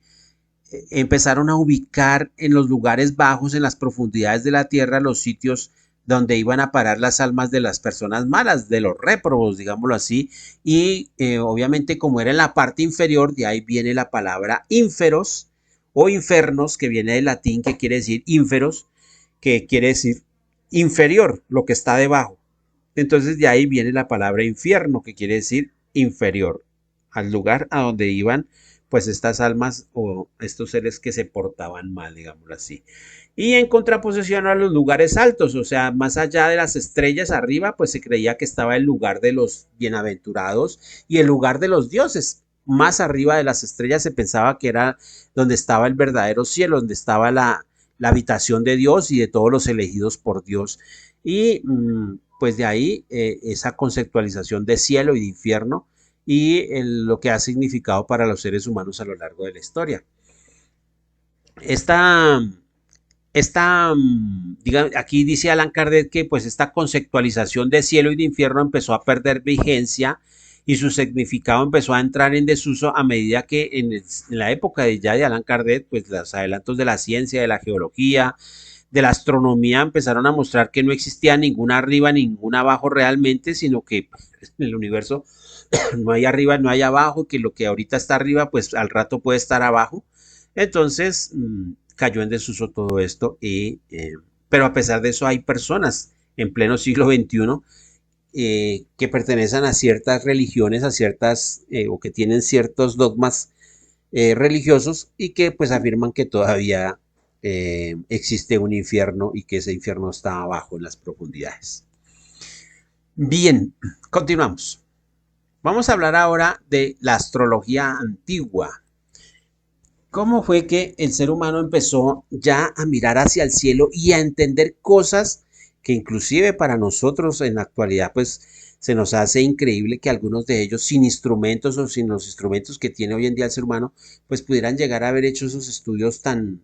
empezaron a ubicar en los lugares bajos, en las profundidades de la tierra, los sitios donde iban a parar las almas de las personas malas, de los réprobos, digámoslo así, y obviamente como era en la parte inferior, de ahí viene la palabra ínferos o infernos, que viene del latín, que quiere decir ínferos, que quiere decir inferior, lo que está debajo. Entonces de ahí viene la palabra infierno, que quiere decir inferior, al lugar a donde iban pues estas almas o estos seres que se portaban mal, digámoslo así. Y en contraposición a los lugares altos, o sea, más allá de las estrellas arriba, pues se creía que estaba el lugar de los bienaventurados y el lugar de los dioses. Más arriba de las estrellas se pensaba que era donde estaba el verdadero cielo, donde estaba la habitación de Dios y de todos los elegidos por Dios. Y pues de ahí esa conceptualización de cielo y de infierno y lo que ha significado para los seres humanos a lo largo de la historia. Esta, digamos, aquí dice Allan Kardec que pues esta conceptualización de cielo y de infierno empezó a perder vigencia y su significado empezó a entrar en desuso a medida que en la época de Allan Kardec, pues los adelantos de la ciencia, de la geología, de la astronomía empezaron a mostrar que no existía ninguna arriba, ninguna abajo realmente, sino que en el universo no hay arriba, no hay abajo, que lo que ahorita está arriba, pues al rato puede estar abajo. Entonces cayó en desuso todo esto, pero a pesar de eso hay personas en pleno siglo XXI que pertenecen a ciertas religiones, a ciertas, o que tienen ciertos dogmas religiosos y que pues afirman que todavía existe un infierno y que ese infierno está abajo en las profundidades. Bien, continuamos. Vamos a hablar ahora de la astrología antigua. ¿Cómo fue que el ser humano empezó ya a mirar hacia el cielo y a entender cosas que inclusive para nosotros en la actualidad pues se nos hace increíble que algunos de ellos sin instrumentos o sin los instrumentos que tiene hoy en día el ser humano pues pudieran llegar a haber hecho esos estudios tan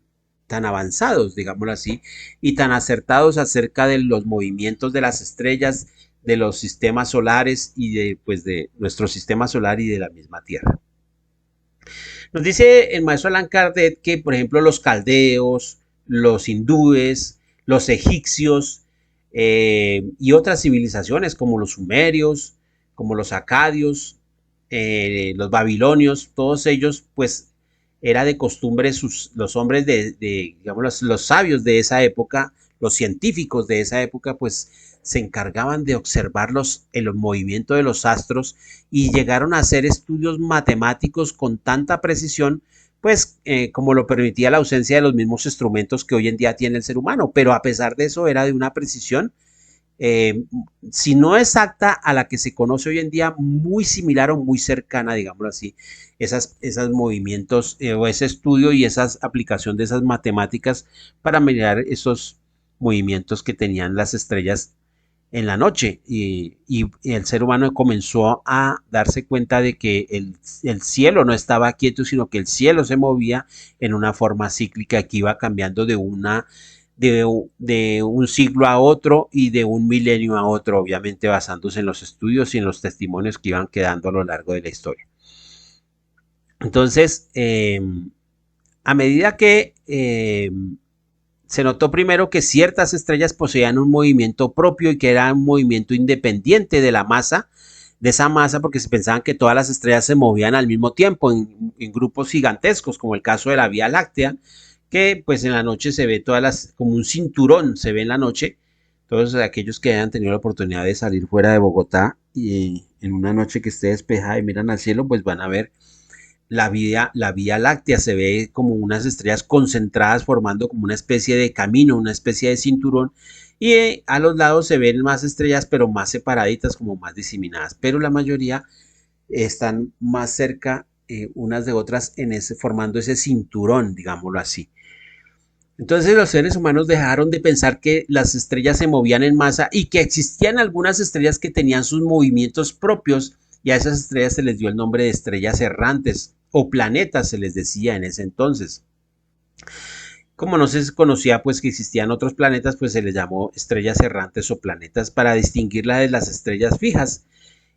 avanzados, digámoslo así, y tan acertados acerca de los movimientos de las estrellas, de los sistemas solares y de pues de nuestro sistema solar y de la misma Tierra? Nos dice el maestro Allan Kardec que, por ejemplo, los caldeos, los hindúes, los egipcios y otras civilizaciones como los sumerios, como los acadios, los babilonios, todos ellos, pues era de costumbre los hombres digamos, los sabios de esa época, los científicos de esa época, pues se encargaban de observar el movimiento de los astros y llegaron a hacer estudios matemáticos con tanta precisión, pues como lo permitía la ausencia de los mismos instrumentos que hoy en día tiene el ser humano, pero a pesar de eso era de una precisión, eh, si no exacta a la que se conoce hoy en día, muy similar o muy cercana, digámoslo así, esos movimientos o ese estudio y esa aplicación de esas matemáticas para mirar esos movimientos que tenían las estrellas en la noche y el ser humano comenzó a darse cuenta de que el cielo no estaba quieto, sino que el cielo se movía en una forma cíclica que iba cambiando de un siglo a otro y de un milenio a otro, obviamente basándose en los estudios y en los testimonios que iban quedando a lo largo de la historia. Entonces, a medida que se notó primero que ciertas estrellas poseían un movimiento propio y que era un movimiento independiente de la masa, de esa masa, porque se pensaban que todas las estrellas se movían al mismo tiempo en grupos gigantescos, como el caso de la Vía Láctea, que pues en la noche se ve como un cinturón, se ve en la noche. Todos aquellos que hayan tenido la oportunidad de salir fuera de Bogotá y en una noche que esté despejada y miran al cielo, pues van a ver la Vía Láctea, se ve como unas estrellas concentradas formando como una especie de camino, una especie de cinturón, y a los lados se ven más estrellas, pero más separaditas, como más diseminadas, pero la mayoría están más cerca unas de otras formando ese cinturón, digámoslo así. Entonces los seres humanos dejaron de pensar que las estrellas se movían en masa y que existían algunas estrellas que tenían sus movimientos propios, y a esas estrellas se les dio el nombre de estrellas errantes o planetas, se les decía en ese entonces. Como no se conocía pues que existían otros planetas, pues se les llamó estrellas errantes o planetas para distinguirla de las estrellas fijas.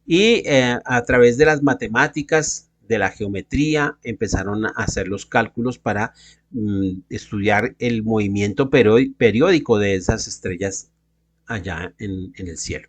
Y a través de las matemáticas, de la geometría, empezaron a hacer los cálculos para estudiar el movimiento periódico de esas estrellas allá en el cielo.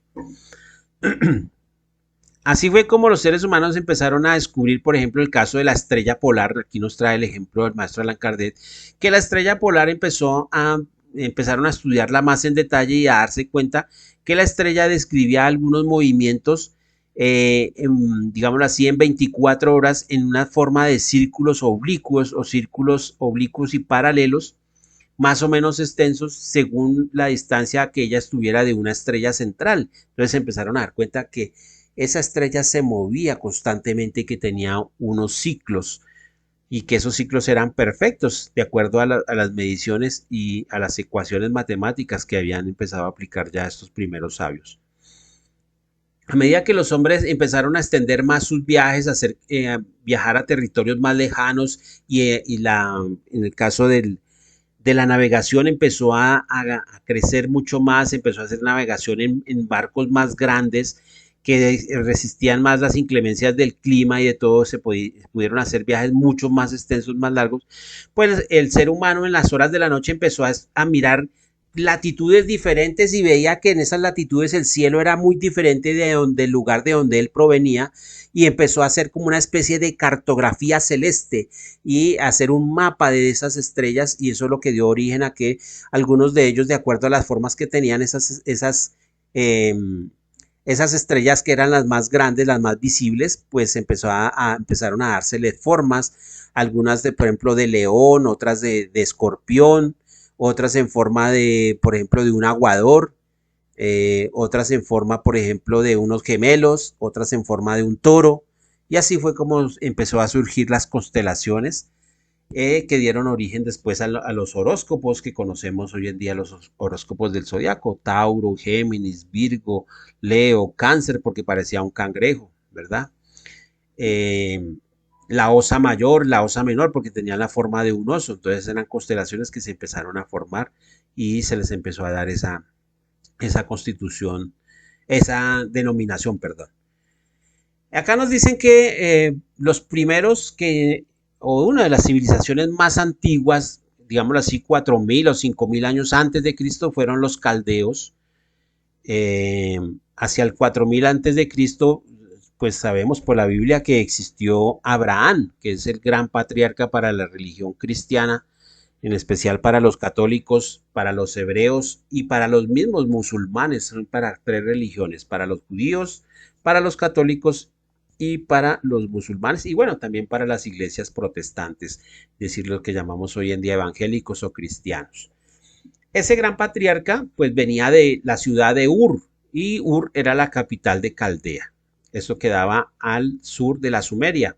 Así fue como los seres humanos empezaron a descubrir, por ejemplo, el caso de la estrella polar. Aquí nos trae el ejemplo del maestro Allan Kardec, que la estrella polar empezaron a estudiarla más en detalle y a darse cuenta que la estrella describía algunos movimientos, digámoslo así, en 24 horas en una forma de círculos oblicuos o círculos oblicuos y paralelos, más o menos extensos según la distancia que ella estuviera de una estrella central. Entonces empezaron a dar cuenta que esa estrella se movía constantemente y que tenía unos ciclos y que esos ciclos eran perfectos de acuerdo a las mediciones y a las ecuaciones matemáticas que habían empezado a aplicar ya estos primeros sabios. A medida que los hombres empezaron a extender más sus viajes, viajar a territorios más lejanos en el caso de la navegación empezó a crecer mucho más, empezó a hacer navegación en barcos más grandes que resistían más las inclemencias del clima y de todo, pudieron hacer viajes mucho más extensos, más largos, pues el ser humano en las horas de la noche empezó a mirar latitudes diferentes y veía que en esas latitudes el cielo era muy diferente del lugar de donde él provenía, y empezó a hacer como una especie de cartografía celeste y hacer un mapa de esas estrellas, y eso es lo que dio origen a que algunos de ellos, de acuerdo a las formas que tenían esas estrellas que eran las más grandes, las más visibles, pues empezaron a dárseles formas, algunas por ejemplo, de león, otras de escorpión, otras en forma por ejemplo, de un aguador, otras en forma, por ejemplo, de unos gemelos, otras en forma de un toro, y así fue como empezó a surgir las constelaciones, que dieron origen después a los horóscopos que conocemos hoy en día, los horóscopos del zodiaco, Tauro, Géminis, Virgo, Leo, Cáncer, porque parecía un cangrejo, ¿verdad? Eh, la Osa Mayor, la Osa Menor, porque tenían la forma de un oso, entonces eran constelaciones que se empezaron a formar y se les empezó a dar esa constitución, esa denominación, perdón. Acá nos dicen que los primeros que, o una de las civilizaciones más antiguas, digámoslo así, 4000 o 5000 años antes de Cristo, fueron los caldeos. Eh, Hacia el 4000 antes de Cristo, pues sabemos por la Biblia que existió Abraham, que es el gran patriarca para la religión cristiana, en especial para los católicos, para los hebreos y para los mismos musulmanes, son para tres religiones, para los judíos, para los católicos y para los musulmanes, y bueno, también para las iglesias protestantes, es decir, lo que llamamos hoy en día evangélicos o cristianos. Ese gran patriarca pues venía de la ciudad de Ur, y Ur era la capital de Caldea. Eso quedaba al sur de la Sumeria.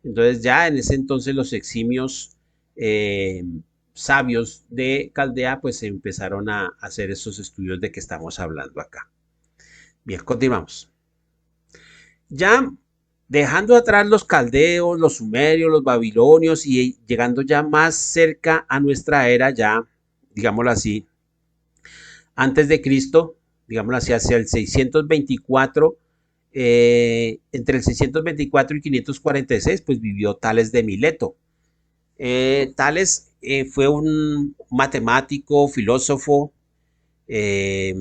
Entonces ya en ese entonces los eximios eh, sabios de Caldea pues empezaron a hacer esos estudios de que estamos hablando acá. Bien, continuamos. Ya dejando atrás los caldeos, los sumerios, los babilonios y llegando ya más cerca a nuestra era, ya digámoslo así, antes de Cristo, digámoslo así, hacia el 624, entre el 624 y 546, pues vivió Tales de Mileto. Tales fue un matemático, filósofo, eh,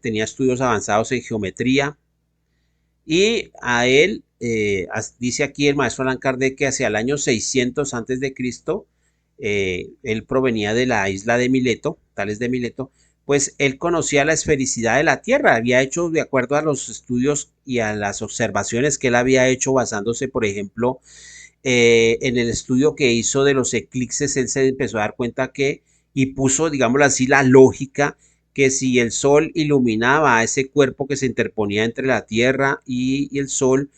tenía estudios avanzados en geometría, y a él, dice aquí el maestro Allan Kardec, que hacia el año 600 antes de Cristo, él provenía de la isla de Mileto, Tales de Mileto, pues él conocía la esfericidad de la Tierra, había hecho, de acuerdo a los estudios y a las observaciones que él había hecho basándose, por ejemplo, en el estudio que hizo de los eclipses, él se empezó a dar cuenta que, y puso, digámoslo así, la lógica, que si el sol iluminaba a ese cuerpo que se interponía entre la Tierra y el sol,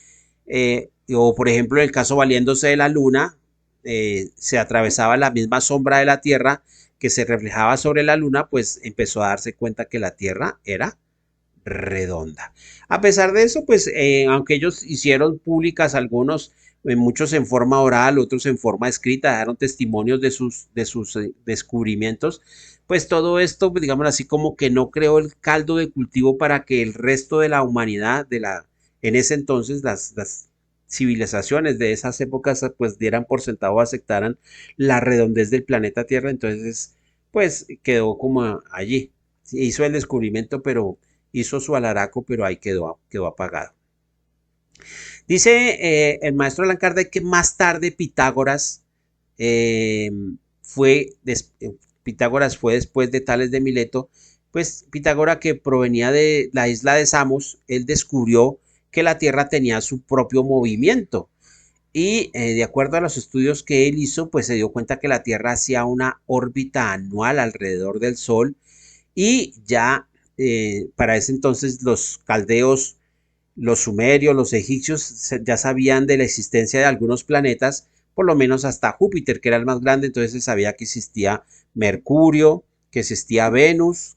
o por ejemplo en el caso valiéndose de la luna, se atravesaba la misma sombra de la Tierra que se reflejaba sobre la luna, pues empezó a darse cuenta que la Tierra era redonda. A pesar de eso, pues aunque ellos hicieron públicas algunos, muchos en forma oral, otros en forma escrita, dejaron testimonios de sus descubrimientos, pues todo esto, pues, digamos así, como que no creó el caldo de cultivo para que el resto de la humanidad, en ese entonces, las civilizaciones de esas épocas, pues dieran por sentado o aceptaran la redondez del planeta Tierra. Entonces, pues quedó como allí. Hizo el descubrimiento, pero hizo su alaraco, pero ahí quedó apagado. Dice el maestro Allan Kardec que más tarde eh, fue, Pitágoras fue después de Tales de Mileto, pues Pitágoras, que provenía de la isla de Samos, él descubrió que la Tierra tenía su propio movimiento. Y de acuerdo a los estudios que él hizo, pues se dio cuenta que la Tierra hacía una órbita anual alrededor del Sol, y ya para ese entonces los caldeos, los sumerios, los egipcios ya sabían de la existencia de algunos planetas, por lo menos hasta Júpiter, que era el más grande. Entonces se sabía que existía Mercurio, que existía Venus.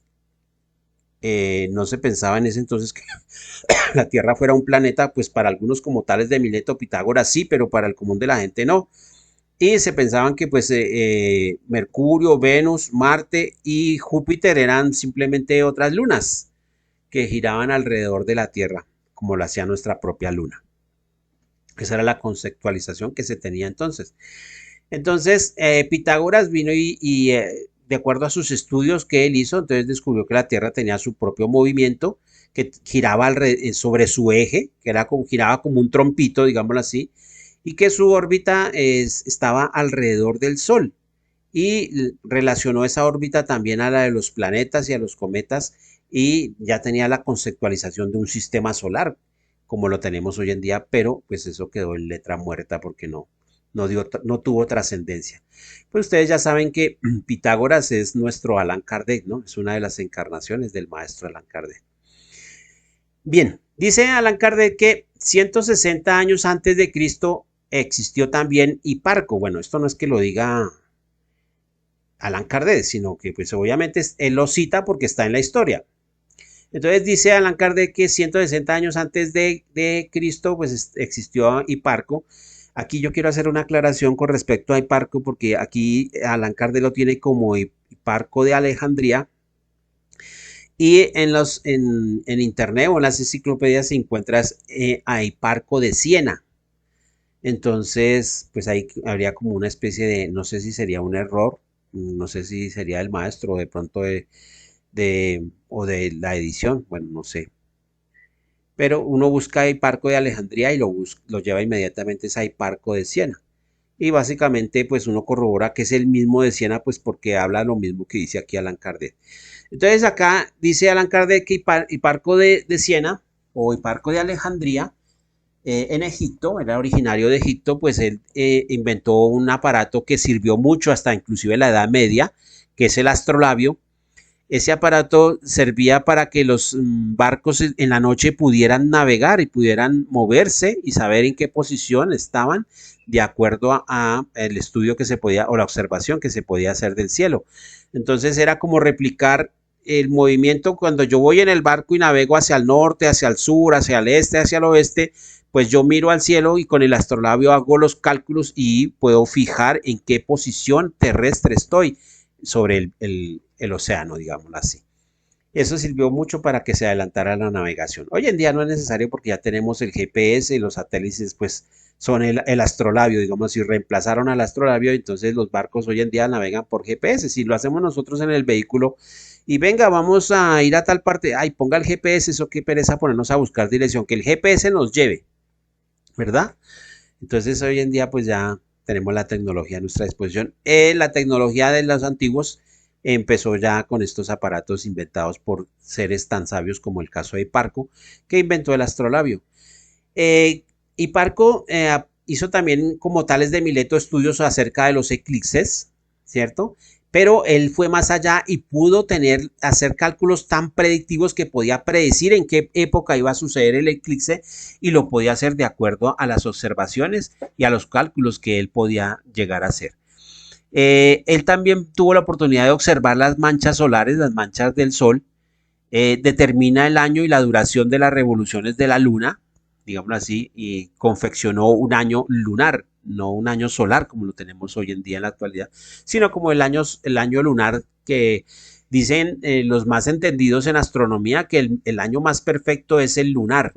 No se pensaba en ese entonces que la Tierra fuera un planeta, pues para algunos como Tales de Mileto, Pitágoras sí, pero para el común de la gente no. Y se pensaban que pues Mercurio, Venus, Marte y Júpiter eran simplemente otras lunas que giraban alrededor de la Tierra, como lo hacía nuestra propia luna. Esa era la conceptualización que se tenía entonces. Entonces, Pitágoras vino y de acuerdo a sus estudios que él hizo, entonces descubrió que la Tierra tenía su propio movimiento, que giraba sobre su eje, que era como, giraba como un trompito, digámoslo así, y que su órbita estaba alrededor del Sol. Y relacionó esa órbita también a la de los planetas y a los cometas, y ya tenía la conceptualización de un sistema solar como lo tenemos hoy en día, pero pues eso quedó en letra muerta porque no tuvo trascendencia. Pues ustedes ya saben que Pitágoras es nuestro Allan Kardec, ¿no? Es una de las encarnaciones del maestro Allan Kardec. Bien, dice Allan Kardec que 160 años antes de Cristo existió también Hiparco. Bueno, esto no es que lo diga Allan Kardec, sino que pues obviamente él lo cita porque está en la historia. Entonces dice Allan Kardec que 160 años antes de Cristo pues existió Hiparco. Aquí yo quiero hacer una aclaración con respecto a Hiparco porque aquí Allan Kardec lo tiene como Hiparco de Alejandría y en internet o en las enciclopedias se encuentras a Hiparco de Siena. Entonces, pues ahí habría como una especie de, no sé si sería un error, no sé si sería el maestro de pronto o de la edición, bueno, no sé. Pero uno busca Hiparco de Alejandría y lo lleva inmediatamente a Hiparco de Siena. Y básicamente, pues uno corrobora que es el mismo de Siena, pues porque habla lo mismo que dice aquí Allan Kardec. Entonces acá dice Allan Kardec que Hiparco de Siena o Hiparco de Alejandría en Egipto, era originario de Egipto, pues él inventó un aparato que sirvió mucho hasta inclusive la Edad Media, que es el astrolabio. Ese aparato servía para que los barcos en la noche pudieran navegar y pudieran moverse y saber en qué posición estaban de acuerdo a el estudio que se podía o la observación que se podía hacer del cielo. Entonces era como replicar el movimiento cuando yo voy en el barco y navego hacia el norte, hacia el sur, hacia el este, hacia el oeste, pues yo miro al cielo y con el astrolabio hago los cálculos y puedo fijar en qué posición terrestre estoy sobre el océano, digámoslo así. Eso sirvió mucho para que se adelantara la navegación. Hoy en día no es necesario porque ya tenemos el GPS y los satélites, pues son el astrolabio, digamos, si reemplazaron al astrolabio, entonces los barcos hoy en día navegan por GPS. Si lo hacemos nosotros en el vehículo y venga, vamos a ir a tal parte, ay, ponga el GPS, eso qué pereza ponernos a buscar dirección, que el GPS nos lleve, ¿verdad? Entonces hoy en día pues ya tenemos la tecnología a nuestra disposición. La tecnología de los antiguos empezó ya con estos aparatos inventados por seres tan sabios como el caso de Hiparco, que inventó el astrolabio. Hiparco hizo también como tales de Mileto estudios acerca de los eclipses, ¿cierto? Pero él fue más allá y pudo hacer cálculos tan predictivos que podía predecir en qué época iba a suceder el eclipse y lo podía hacer de acuerdo a las observaciones y a los cálculos que él podía llegar a hacer. Él también tuvo la oportunidad de observar las manchas solares, las manchas del sol, determina el año y la duración de las revoluciones de la luna, digámoslo así, y confeccionó un año lunar, no un año solar como lo tenemos hoy en día en la actualidad, sino como el año lunar que dicen los más entendidos en astronomía que el año más perfecto es el lunar,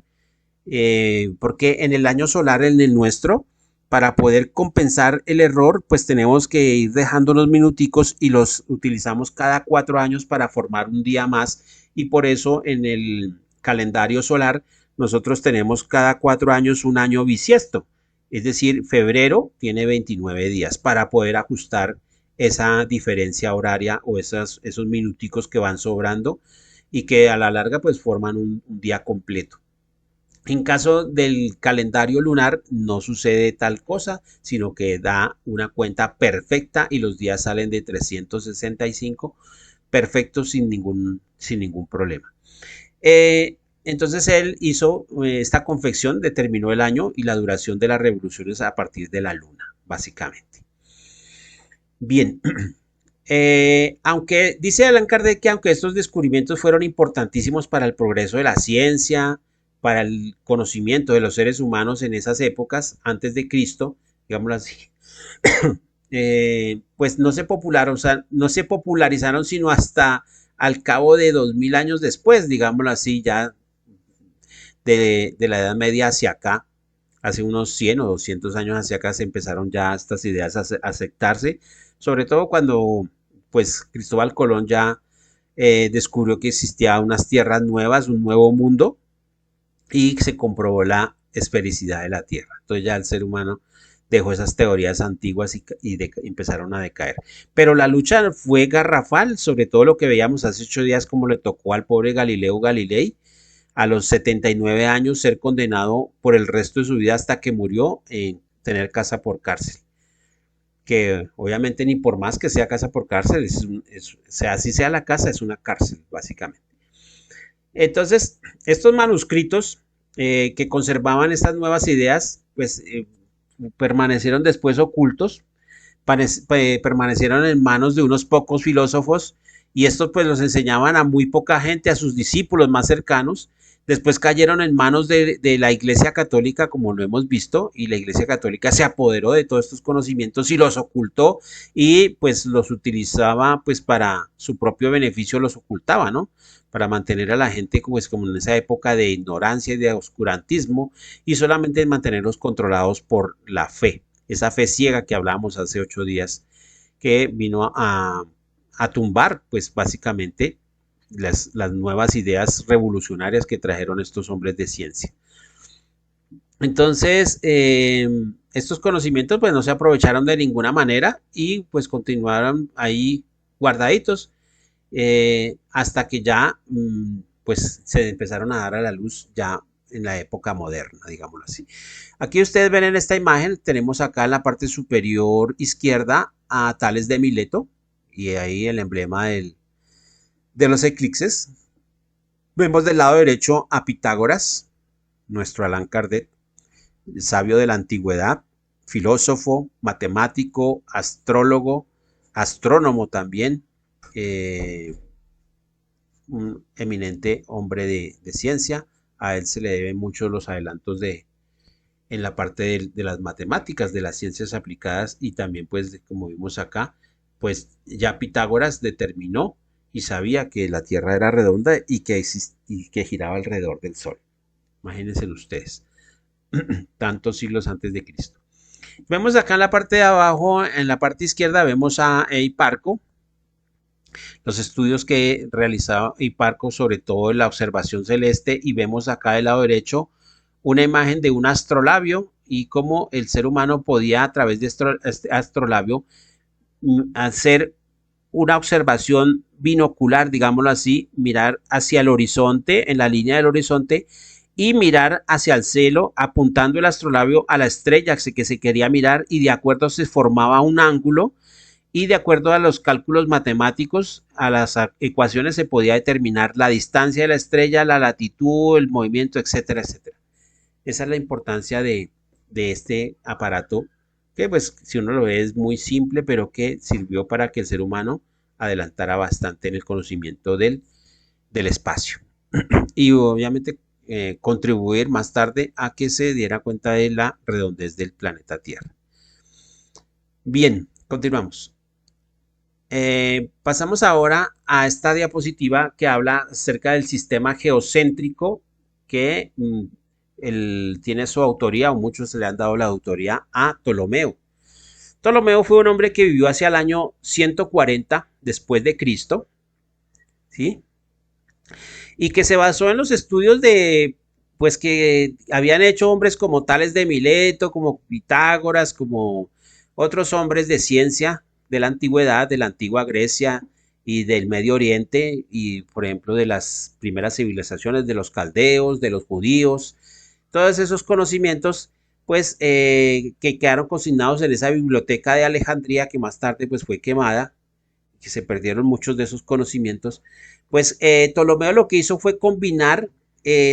porque en el año solar, en el nuestro, para poder compensar el error, pues tenemos que ir dejando unos minuticos y los utilizamos cada 4 años para formar un día más y por eso en el calendario solar nosotros tenemos cada 4 años un año bisiesto, es decir, febrero tiene 29 días para poder ajustar esa diferencia horaria o esos minuticos que van sobrando y que a la larga pues forman un día completo. En caso del calendario lunar no sucede tal cosa, sino que da una cuenta perfecta y los días salen de 365 perfectos sin ningún problema. Entonces él hizo esta confección, determinó el año y la duración de las revoluciones a partir de la luna, básicamente. Bien, aunque dice Allan Kardec que aunque estos descubrimientos fueron importantísimos para el progreso de la ciencia, para el conocimiento de los seres humanos en esas épocas, antes de Cristo, digámoslo así, pues no se popularizaron sino hasta al cabo de 2000 años después, digámoslo así, ya de la Edad Media hacia acá, hace unos 100 o 200 años hacia acá se empezaron ya estas ideas a aceptarse, sobre todo cuando pues Cristóbal Colón ya descubrió que existían unas tierras nuevas, un nuevo mundo y se comprobó la esfericidad de la Tierra. Entonces ya el ser humano dejó esas teorías antiguas y empezaron a decaer. Pero la lucha fue garrafal, sobre todo lo que veíamos hace 8 días como le tocó al pobre Galileo Galilei, a los 79 años ser condenado por el resto de su vida hasta que murió en tener casa por cárcel. Que obviamente ni por más que sea casa por cárcel, sea así sea la casa, es una cárcel, básicamente. Entonces, estos manuscritos que conservaban estas nuevas ideas, pues permanecieron después ocultos, permanecieron en manos de unos pocos filósofos y estos pues los enseñaban a muy poca gente, a sus discípulos más cercanos. Después cayeron en manos de la Iglesia Católica, como lo hemos visto, y la Iglesia Católica se apoderó de todos estos conocimientos y los ocultó y pues los utilizaba pues para su propio beneficio, los ocultaba, ¿no? Para mantener a la gente pues, como en esa época de ignorancia y de oscurantismo y solamente mantenerlos controlados por la fe, esa fe ciega que hablábamos hace 8 días, que vino a tumbar pues básicamente las nuevas ideas revolucionarias que trajeron estos hombres de ciencia. Entonces, estos conocimientos pues no se aprovecharon de ninguna manera y pues continuaron ahí guardaditos hasta que ya pues se empezaron a dar a la luz ya en la época moderna, digámoslo así. Aquí ustedes ven en esta imagen, tenemos acá en la parte superior izquierda a Tales de Mileto y ahí el emblema de los eclipses. Vemos del lado derecho a Pitágoras, nuestro Allan Kardec, sabio de la antigüedad, filósofo, matemático, astrólogo, astrónomo también, un eminente hombre de ciencia. A él se le deben muchos los adelantos en la parte de las matemáticas, de las ciencias aplicadas y también pues como vimos acá, pues ya Pitágoras determinó y sabía que la Tierra era redonda y que giraba alrededor del Sol. Imagínense ustedes, tantos siglos antes de Cristo. Vemos acá en la parte de abajo, en la parte izquierda, vemos a Hiparco, los estudios que realizaba Hiparco sobre todo en la observación celeste, y vemos acá del lado derecho una imagen de un astrolabio y cómo el ser humano podía a través de este astrolabio hacer una observación binocular, digámoslo así, mirar hacia el horizonte, en la línea del horizonte, y mirar hacia el cielo, apuntando el astrolabio a la estrella que se quería mirar, y de acuerdo se formaba un ángulo, y de acuerdo a los cálculos matemáticos, a las ecuaciones se podía determinar la distancia de la estrella, la latitud, el movimiento, etcétera, etcétera. Esa es la importancia de este aparato que pues si uno lo ve es muy simple, pero que sirvió para que el ser humano adelantara bastante en el conocimiento del espacio. Y obviamente contribuir más tarde a que se diera cuenta de la redondez del planeta Tierra. Bien, continuamos. Pasamos ahora a esta diapositiva que habla acerca del sistema geocéntrico que tiene su autoría, o muchos le han dado la autoría a Ptolomeo. Ptolomeo fue un hombre que vivió hacia el año 140 después de Cristo, ¿sí? Y que se basó en los estudios pues que habían hecho hombres como Tales de Mileto, como Pitágoras, como otros hombres de ciencia de la antigüedad, de la antigua Grecia y del Medio Oriente, y por ejemplo de las primeras civilizaciones de los caldeos, de los judíos, todos esos conocimientos pues que quedaron consignados en esa biblioteca de Alejandría que más tarde pues fue quemada, que se perdieron muchos de esos conocimientos. Pues Ptolomeo lo que hizo fue combinar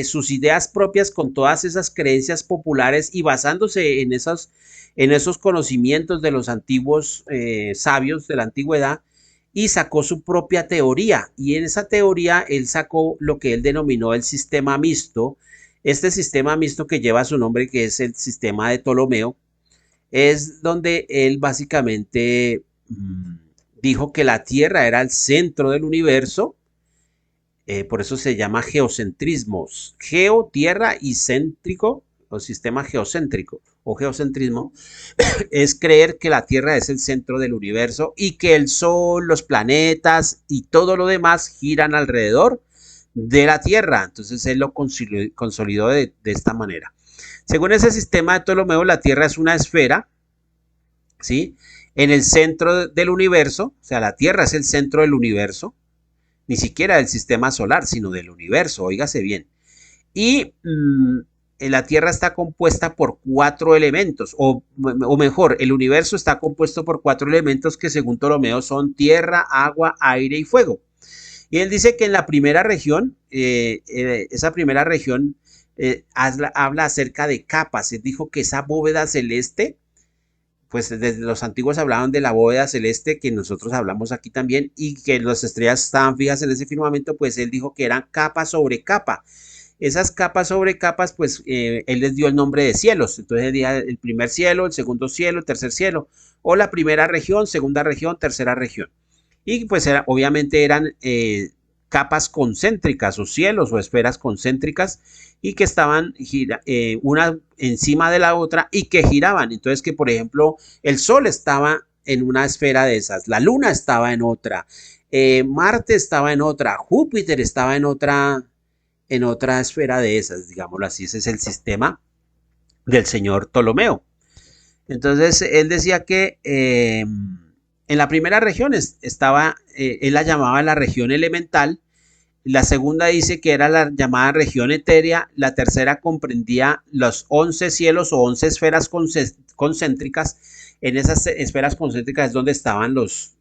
sus ideas propias con todas esas creencias populares y basándose en esos conocimientos de los antiguos sabios de la antigüedad, y sacó su propia teoría, y en esa teoría él sacó lo que él denominó el sistema mixto. Este sistema mixto que lleva su nombre, que es el sistema de Ptolomeo, es donde él básicamente dijo que la Tierra era el centro del universo. Por eso se llama geocentrismo. Geo, tierra, y céntrico, o sistema geocéntrico, o geocentrismo, es creer que la Tierra es el centro del universo y que el Sol, los planetas y todo lo demás giran alrededor de la Tierra. Entonces él lo consolidó de esta manera. Según ese sistema de Ptolomeo, la Tierra es una esfera, ¿sí? En el centro del universo, o sea, la Tierra es el centro del universo, ni siquiera del sistema solar, sino del universo, óigase bien. Y la Tierra está compuesta por 4 elementos, o mejor, el universo está compuesto por 4 elementos que según Ptolomeo son tierra, agua, aire y fuego. Y él dice que en la primera región, esa primera región habla acerca de capas. Él dijo que esa bóveda celeste, pues desde los antiguos hablaban de la bóveda celeste, que nosotros hablamos aquí también, y que las estrellas estaban fijas en ese firmamento, pues él dijo que eran capa sobre capa. Esas capas sobre capas, pues él les dio el nombre de cielos. Entonces el primer cielo, el segundo cielo, el tercer cielo, o la primera región, segunda región, tercera región. Y pues obviamente eran capas concéntricas o cielos o esferas concéntricas y que estaban una encima de la otra y que giraban. Entonces que por ejemplo el Sol estaba en una esfera de esas, la Luna estaba en otra, Marte estaba en otra, Júpiter estaba en otra esfera de esas, digámoslo así. Ese es el sistema del señor Ptolomeo. Entonces él decía que en la primera región estaba, él la llamaba la región elemental, la segunda dice que era la llamada región etérea, la tercera comprendía los 11 cielos o 11 esferas concéntricas. En esas esferas concéntricas es donde estaban los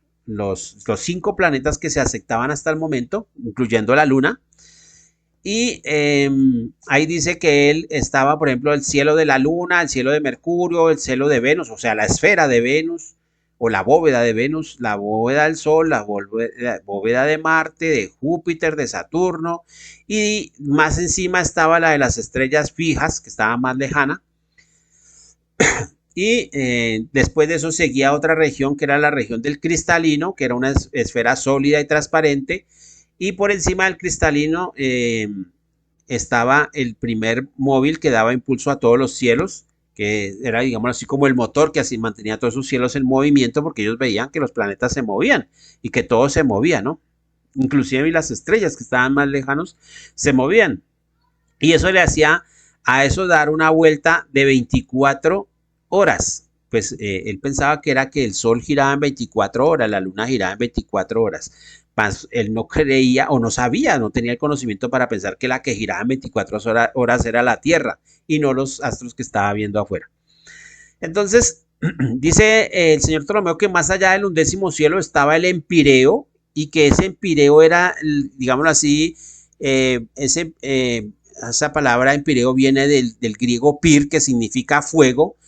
5 planetas que se aceptaban hasta el momento, incluyendo la Luna. Y ahí dice que él estaba, por ejemplo, el cielo de la Luna, el cielo de Mercurio, el cielo de Venus, o sea, la esfera de Venus, o la bóveda de Venus, la bóveda del Sol, la bóveda de Marte, de Júpiter, de Saturno, y más encima estaba la de las estrellas fijas, que estaba más lejana. Y después de eso seguía otra región, que era la región del cristalino, que era una esfera sólida y transparente. Y por encima del cristalino estaba el primer móvil que daba impulso a todos los cielos, que era, digamos así, como el motor que así mantenía todos esos cielos en movimiento, porque ellos veían que los planetas se movían y que todo se movía, ¿no? Inclusive las estrellas que estaban más lejanos se movían. Y eso le hacía a eso dar una vuelta de 24 horas. Pues él pensaba que era que el Sol giraba en 24 horas, la Luna giraba en 24 horas. Él no creía o no sabía, no tenía el conocimiento para pensar que la que giraba en 24 horas era la Tierra y no los astros que estaba viendo afuera. Entonces, dice el señor Ptolomeo que más allá del 11º cielo estaba el Empireo y que ese Empireo era, digámoslo así, esa palabra Empireo viene del griego pir, que significa fuego,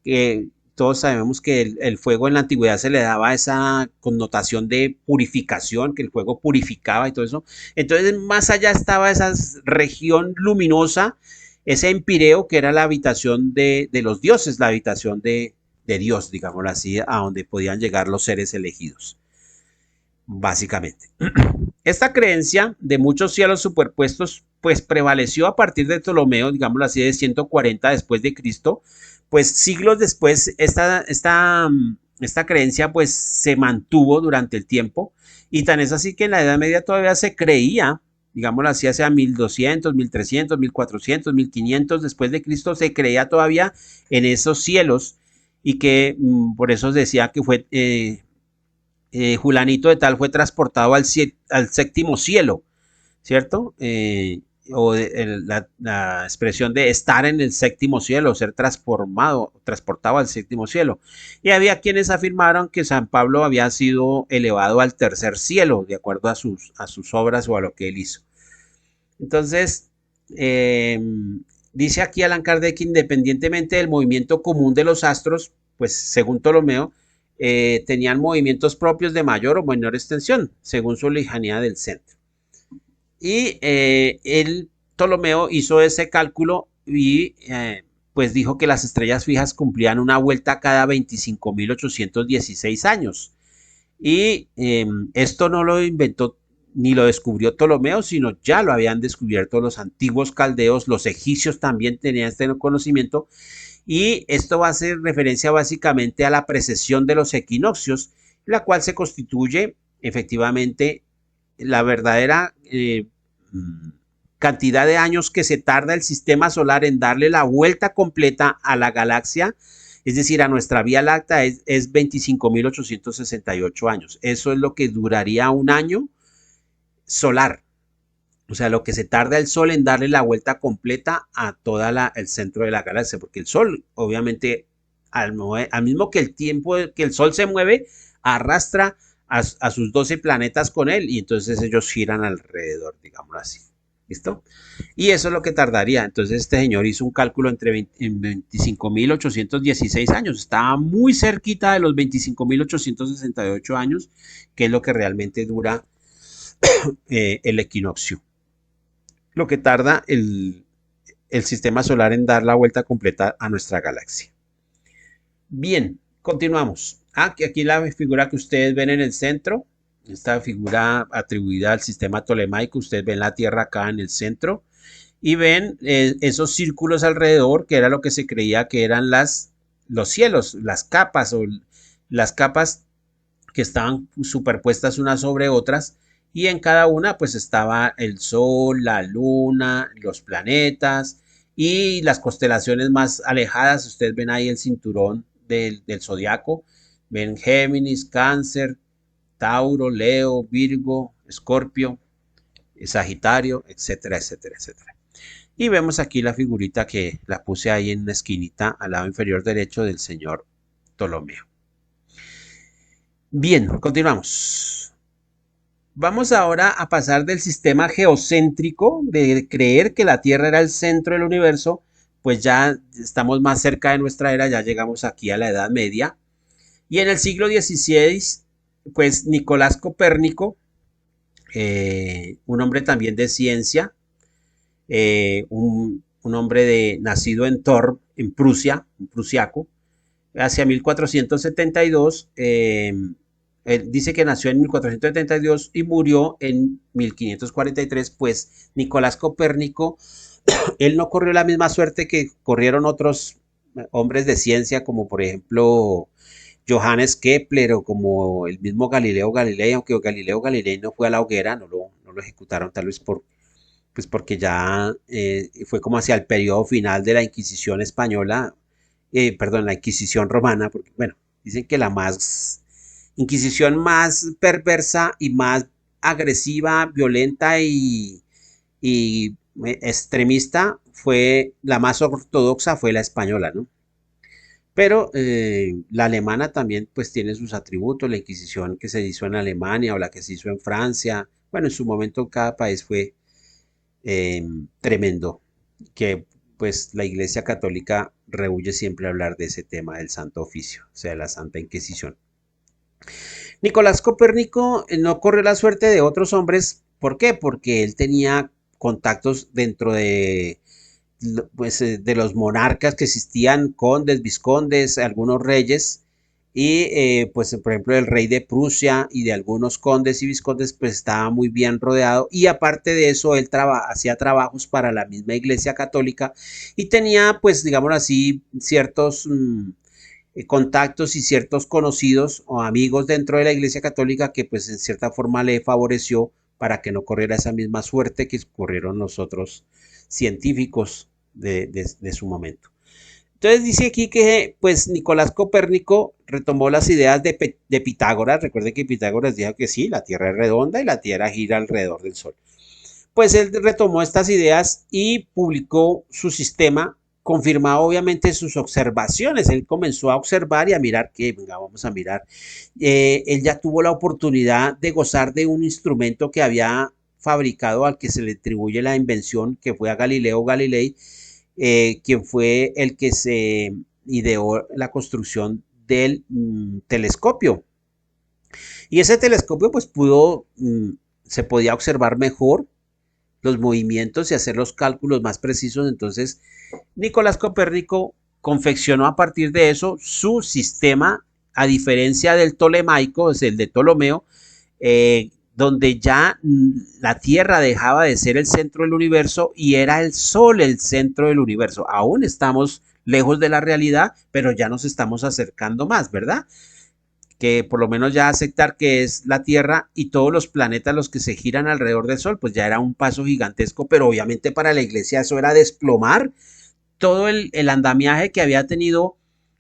que todos sabemos que el fuego en la antigüedad se le daba esa connotación de purificación, que el fuego purificaba y todo eso. Entonces, más allá estaba esa región luminosa, ese empireo que era la habitación de los dioses, la habitación de Dios, digámoslo así, a donde podían llegar los seres elegidos, básicamente. Esta creencia de muchos cielos superpuestos, pues prevaleció a partir de Ptolomeo, digámoslo así, de 140 después de Cristo. Pues siglos después esta creencia pues se mantuvo durante el tiempo y tan es así que en la Edad Media todavía se creía, digámoslo así, hacia 1200, 1300, 1400, 1500 después de Cristo se creía todavía en esos cielos y que por eso decía que fue Julanito de tal fue transportado al 7º cielo, ¿cierto? O la expresión de estar en el 7º cielo, ser transportado al 7º cielo. Y había quienes afirmaron que San Pablo había sido elevado al 3er cielo, de acuerdo a sus obras o a lo que él hizo. Entonces, dice aquí Allan Kardec, independientemente del movimiento común de los astros, pues según Ptolomeo, tenían movimientos propios de mayor o menor extensión, según su lejanía del centro. Y el Ptolomeo hizo ese cálculo y pues dijo que las estrellas fijas cumplían una vuelta cada 25.816 años. Y esto no lo inventó ni lo descubrió Ptolomeo, sino ya lo habían descubierto los antiguos caldeos, los egipcios también tenían este conocimiento. Y esto va a hacer referencia básicamente a la precesión de los equinoccios, la cual se constituye efectivamente la verdadera cantidad de años que se tarda el sistema solar en darle la vuelta completa a la galaxia, es decir, a nuestra Vía Láctea, es 25.868 años. Eso es lo que duraría un año solar. O sea, lo que se tarda el Sol en darle la vuelta completa a todo el centro de la galaxia, porque el Sol, obviamente, al mismo que el tiempo que el Sol se mueve, arrastra a sus 12 planetas con él y entonces ellos giran alrededor, digámoslo así. ¿Listo? Y eso es lo que tardaría. Entonces este señor hizo un cálculo entre 25.816 años. Estaba muy cerquita de los 25.868 años, que es lo que realmente dura el equinoccio. Lo que tarda el sistema solar en dar la vuelta completa a nuestra galaxia. Bien, continuamos. Aquí la figura que ustedes ven en el centro, esta figura atribuida al sistema tolemaico, ustedes ven la Tierra acá en el centro y ven esos círculos alrededor, que era lo que se creía que eran los cielos, las capas o las capas que estaban superpuestas unas sobre otras, y en cada una pues estaba el Sol, la Luna, los planetas y las constelaciones más alejadas. Ustedes ven ahí el cinturón del zodiaco, ven Géminis, Cáncer, Tauro, Leo, Virgo, Escorpio, Sagitario, etcétera, etcétera, etcétera. Y vemos aquí la figurita que la puse ahí en una esquinita al lado inferior derecho del señor Ptolomeo. Bien, continuamos. Vamos ahora a pasar del sistema geocéntrico, de creer que la Tierra era el centro del universo, pues ya estamos más cerca de nuestra era, ya llegamos aquí a la Edad Media. Y en el siglo XVI, pues Nicolás Copérnico, un hombre también de ciencia, un hombre nacido en Tor, en Prusia, un prusiaco, hacia 1472. Él dice que nació en 1472 y murió en 1543, pues Nicolás Copérnico, él no corrió la misma suerte que corrieron otros hombres de ciencia, como por ejemplo Johannes Kepler o como el mismo Galileo Galilei, aunque Galileo Galilei no fue a la hoguera, no lo ejecutaron tal vez pues porque ya fue como hacia el periodo final de la Inquisición española, perdón, la Inquisición romana, porque bueno, dicen que la Inquisición más perversa y más agresiva, violenta y extremista fue la más ortodoxa, fue la española, ¿no? Pero la alemana también pues tiene sus atributos, la Inquisición que se hizo en Alemania o la que se hizo en Francia, bueno, en su momento cada país fue tremendo, que pues la Iglesia Católica rehúye siempre hablar de ese tema del Santo Oficio, o sea, la Santa Inquisición. Nicolás Copérnico no corrió la suerte de otros hombres, ¿por qué? Porque él tenía contactos dentro pues, de los monarcas que existían, condes, viscondes, algunos reyes, y pues por ejemplo el rey de Prusia y de algunos condes y viscondes pues estaba muy bien rodeado, y aparte de eso él hacía trabajos para la misma Iglesia Católica y tenía pues digamos así ciertos contactos y ciertos conocidos o amigos dentro de la Iglesia Católica que pues en cierta forma le favoreció para que no corriera esa misma suerte que corrieron los otros científicos de su momento. Entonces dice aquí que pues Nicolás Copérnico retomó las ideas de Pitágoras. Recuerde que Pitágoras dijo que sí, la Tierra es redonda y la Tierra gira alrededor del Sol. Pues él retomó estas ideas y publicó su sistema, confirmado obviamente sus observaciones. Él comenzó a observar y a mirar que, venga, vamos a mirar. Él ya tuvo la oportunidad de gozar de un instrumento que había fabricado al que se le atribuye la invención, que fue a Galileo Galilei, quien fue el que se ideó la construcción del telescopio. Y ese telescopio pues se podía observar mejor los movimientos y hacer los cálculos más precisos. Entonces Nicolás Copérnico confeccionó a partir de eso su sistema, a diferencia del tolemaico, es el de Ptolomeo, donde ya la Tierra dejaba de ser el centro del universo y era el Sol el centro del universo. Aún estamos lejos de la realidad, pero ya nos estamos acercando más, ¿verdad? Que por lo menos ya aceptar que es la Tierra y todos los planetas los que se giran alrededor del Sol, pues ya era un paso gigantesco, pero obviamente para la Iglesia eso era desplomar todo el andamiaje que había tenido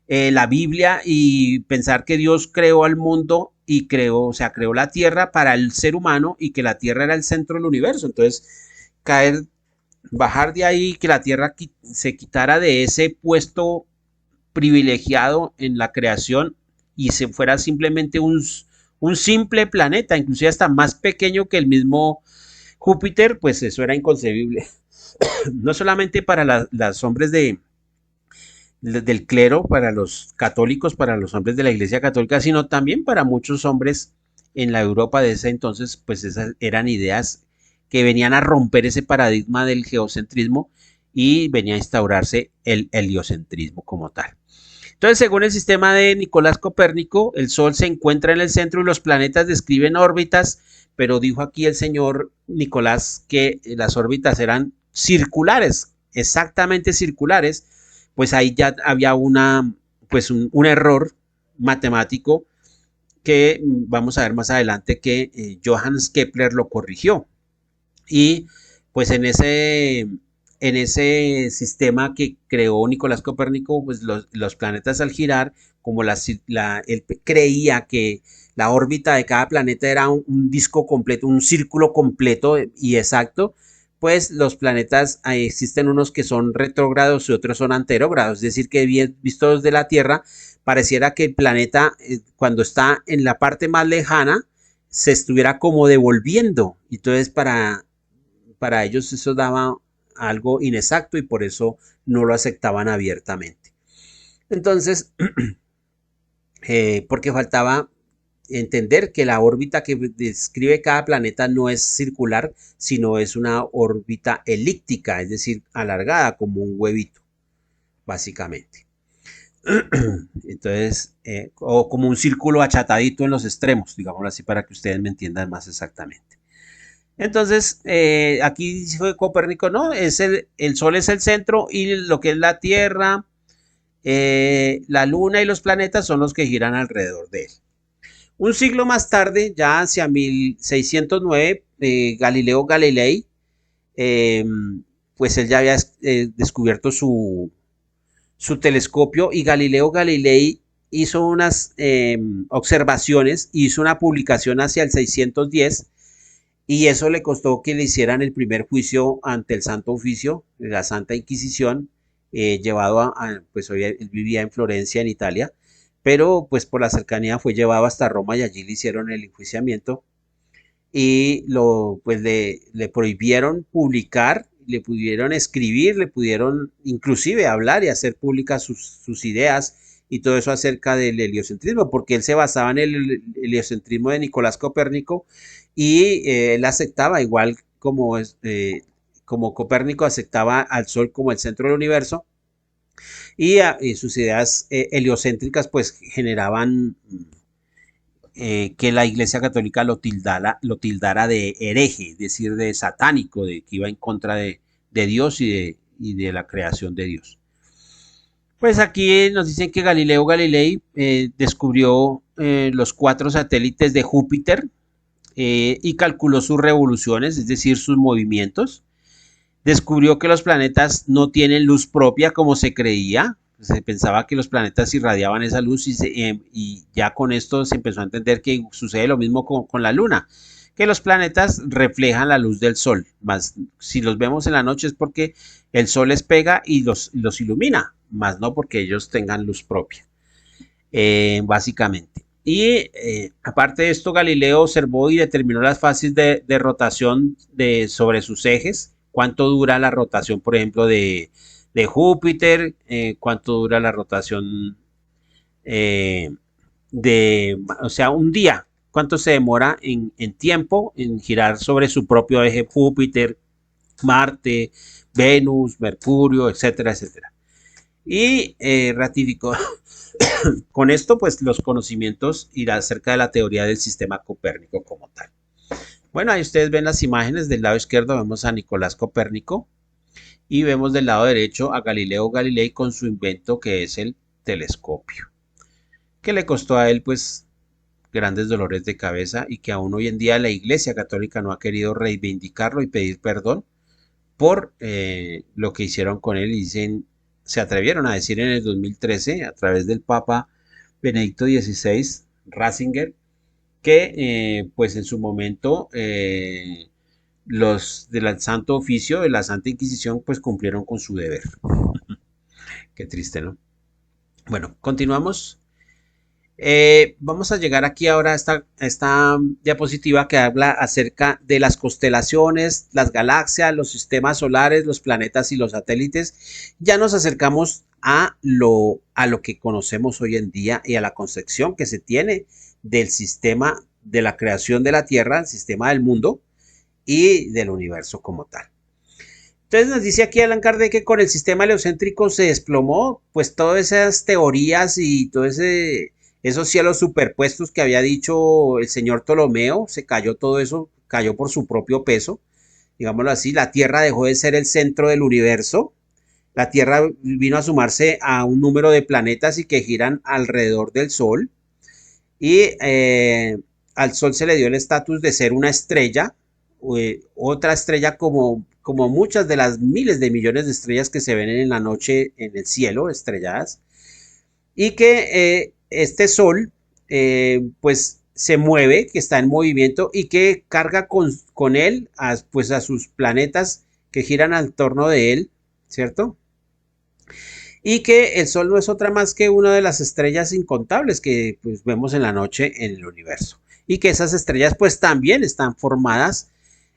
la Biblia, y pensar que Dios creó al mundo y creó la Tierra para el ser humano y que la Tierra era el centro del universo. Entonces, bajar de ahí, que la Tierra se quitara de ese puesto privilegiado en la creación y se fuera simplemente un simple planeta, inclusive hasta más pequeño que el mismo Júpiter, pues eso era inconcebible, no solamente para las hombres del clero, para los católicos, para los hombres de la Iglesia Católica, sino también para muchos hombres en la Europa de ese entonces, pues esas eran ideas que venían a romper ese paradigma del geocentrismo y venía a instaurarse el heliocentrismo como tal. Entonces, según el sistema de Nicolás Copérnico, el Sol se encuentra en el centro y los planetas describen órbitas, pero dijo aquí el señor Nicolás que las órbitas eran circulares, exactamente circulares, pues ahí ya había pues un error matemático que vamos a ver más adelante que Johannes Kepler lo corrigió. Y pues en ese sistema que creó Nicolás Copérnico, pues los planetas al girar, como él creía que la órbita de cada planeta era un disco completo, un círculo completo y exacto, pues los planetas, existen unos que son retrógrados y otros son anterógrados, es decir, que bien vistos de la Tierra, pareciera que el planeta cuando está en la parte más lejana, se estuviera como devolviendo. Entonces, para ellos eso daba algo inexacto y por eso no lo aceptaban abiertamente. Entonces, porque faltaba entender que la órbita que describe cada planeta no es circular, sino es una órbita elíptica, es decir, alargada como un huevito, básicamente. Entonces, o como un círculo achatadito en los extremos, digámoslo así, para que ustedes me entiendan más exactamente. Entonces, aquí dijo Copérnico, no, el Sol es el centro y lo que es la Tierra, la Luna y los planetas son los que giran alrededor de él. Un siglo más tarde, ya hacia 1609, Galileo Galilei, eh, pues él ya había descubierto su telescopio y Galileo Galilei hizo unas observaciones, hizo una publicación hacia el 610 y eso le costó que le hicieran el primer juicio ante el Santo Oficio, la Santa Inquisición, llevado pues hoy él vivía en Florencia, en Italia, pero pues por la cercanía fue llevado hasta Roma y allí le hicieron el enjuiciamiento y pues le prohibieron publicar, le pudieron escribir, le pudieron inclusive hablar y hacer públicas sus ideas y todo eso acerca del heliocentrismo, porque él se basaba en el heliocentrismo de Nicolás Copérnico y él aceptaba, igual como Copérnico aceptaba al Sol como el centro del universo, y sus ideas heliocéntricas pues generaban que la Iglesia Católica lo tildara de hereje, es decir, de satánico, de que iba en contra de Dios y de la creación de Dios. Pues aquí nos dicen que Galileo Galilei descubrió los 4 satélites de Júpiter y calculó sus revoluciones, es decir, sus movimientos. Descubrió que los planetas no tienen luz propia como se creía. Se pensaba que los planetas irradiaban esa luz y ya con esto se empezó a entender que sucede lo mismo con la Luna, que los planetas reflejan la luz del Sol, más si los vemos en la noche es porque el Sol les pega y los ilumina, más no porque ellos tengan luz propia, básicamente. Y aparte de esto, Galileo observó y determinó las fases de rotación sobre sus ejes, cuánto dura la rotación, por ejemplo, de Júpiter, cuánto dura la rotación o sea, un día, cuánto se demora en tiempo en girar sobre su propio eje Júpiter, Marte, Venus, Mercurio, etcétera, etcétera. Y ratificó con esto, pues los conocimientos irá acerca de la teoría del sistema copérnico como tal. Bueno, ahí ustedes ven las imágenes. Del lado izquierdo vemos a Nicolás Copérnico y vemos del lado derecho a Galileo Galilei con su invento que es el telescopio, que le costó a él pues grandes dolores de cabeza y que aún hoy en día la Iglesia Católica no ha querido reivindicarlo y pedir perdón por lo que hicieron con él. Y se atrevieron a decir en el 2013 a través del Papa Benedicto XVI, Ratzinger, que pues en su momento los del Santo Oficio de la Santa Inquisición pues cumplieron con su deber. Qué triste, ¿no? Bueno, continuamos. Vamos a llegar aquí ahora a esta diapositiva que habla acerca de las constelaciones, las galaxias, los sistemas solares, los planetas y los satélites. Ya nos acercamos a lo que conocemos hoy en día y a la concepción que se tiene del sistema de la creación de la Tierra, el sistema del mundo y del universo como tal. Entonces nos dice aquí Allan Kardec que con el sistema heliocéntrico se desplomó, pues todas esas teorías y esos cielos superpuestos que había dicho el señor Ptolomeo, se cayó todo eso, cayó por su propio peso, digámoslo así, la Tierra dejó de ser el centro del universo, la Tierra vino a sumarse a un número de planetas y que giran alrededor del Sol, y al Sol se le dio el estatus de ser una estrella, otra estrella como muchas de las miles de millones de estrellas que se ven en la noche en el cielo, estrelladas, y que este Sol pues se mueve, que está en movimiento y que carga con él pues a sus planetas que giran al torno de él, ¿cierto? Y que el Sol no es otra más que una de las estrellas incontables que pues, vemos en la noche en el universo. Y que esas estrellas pues también están formadas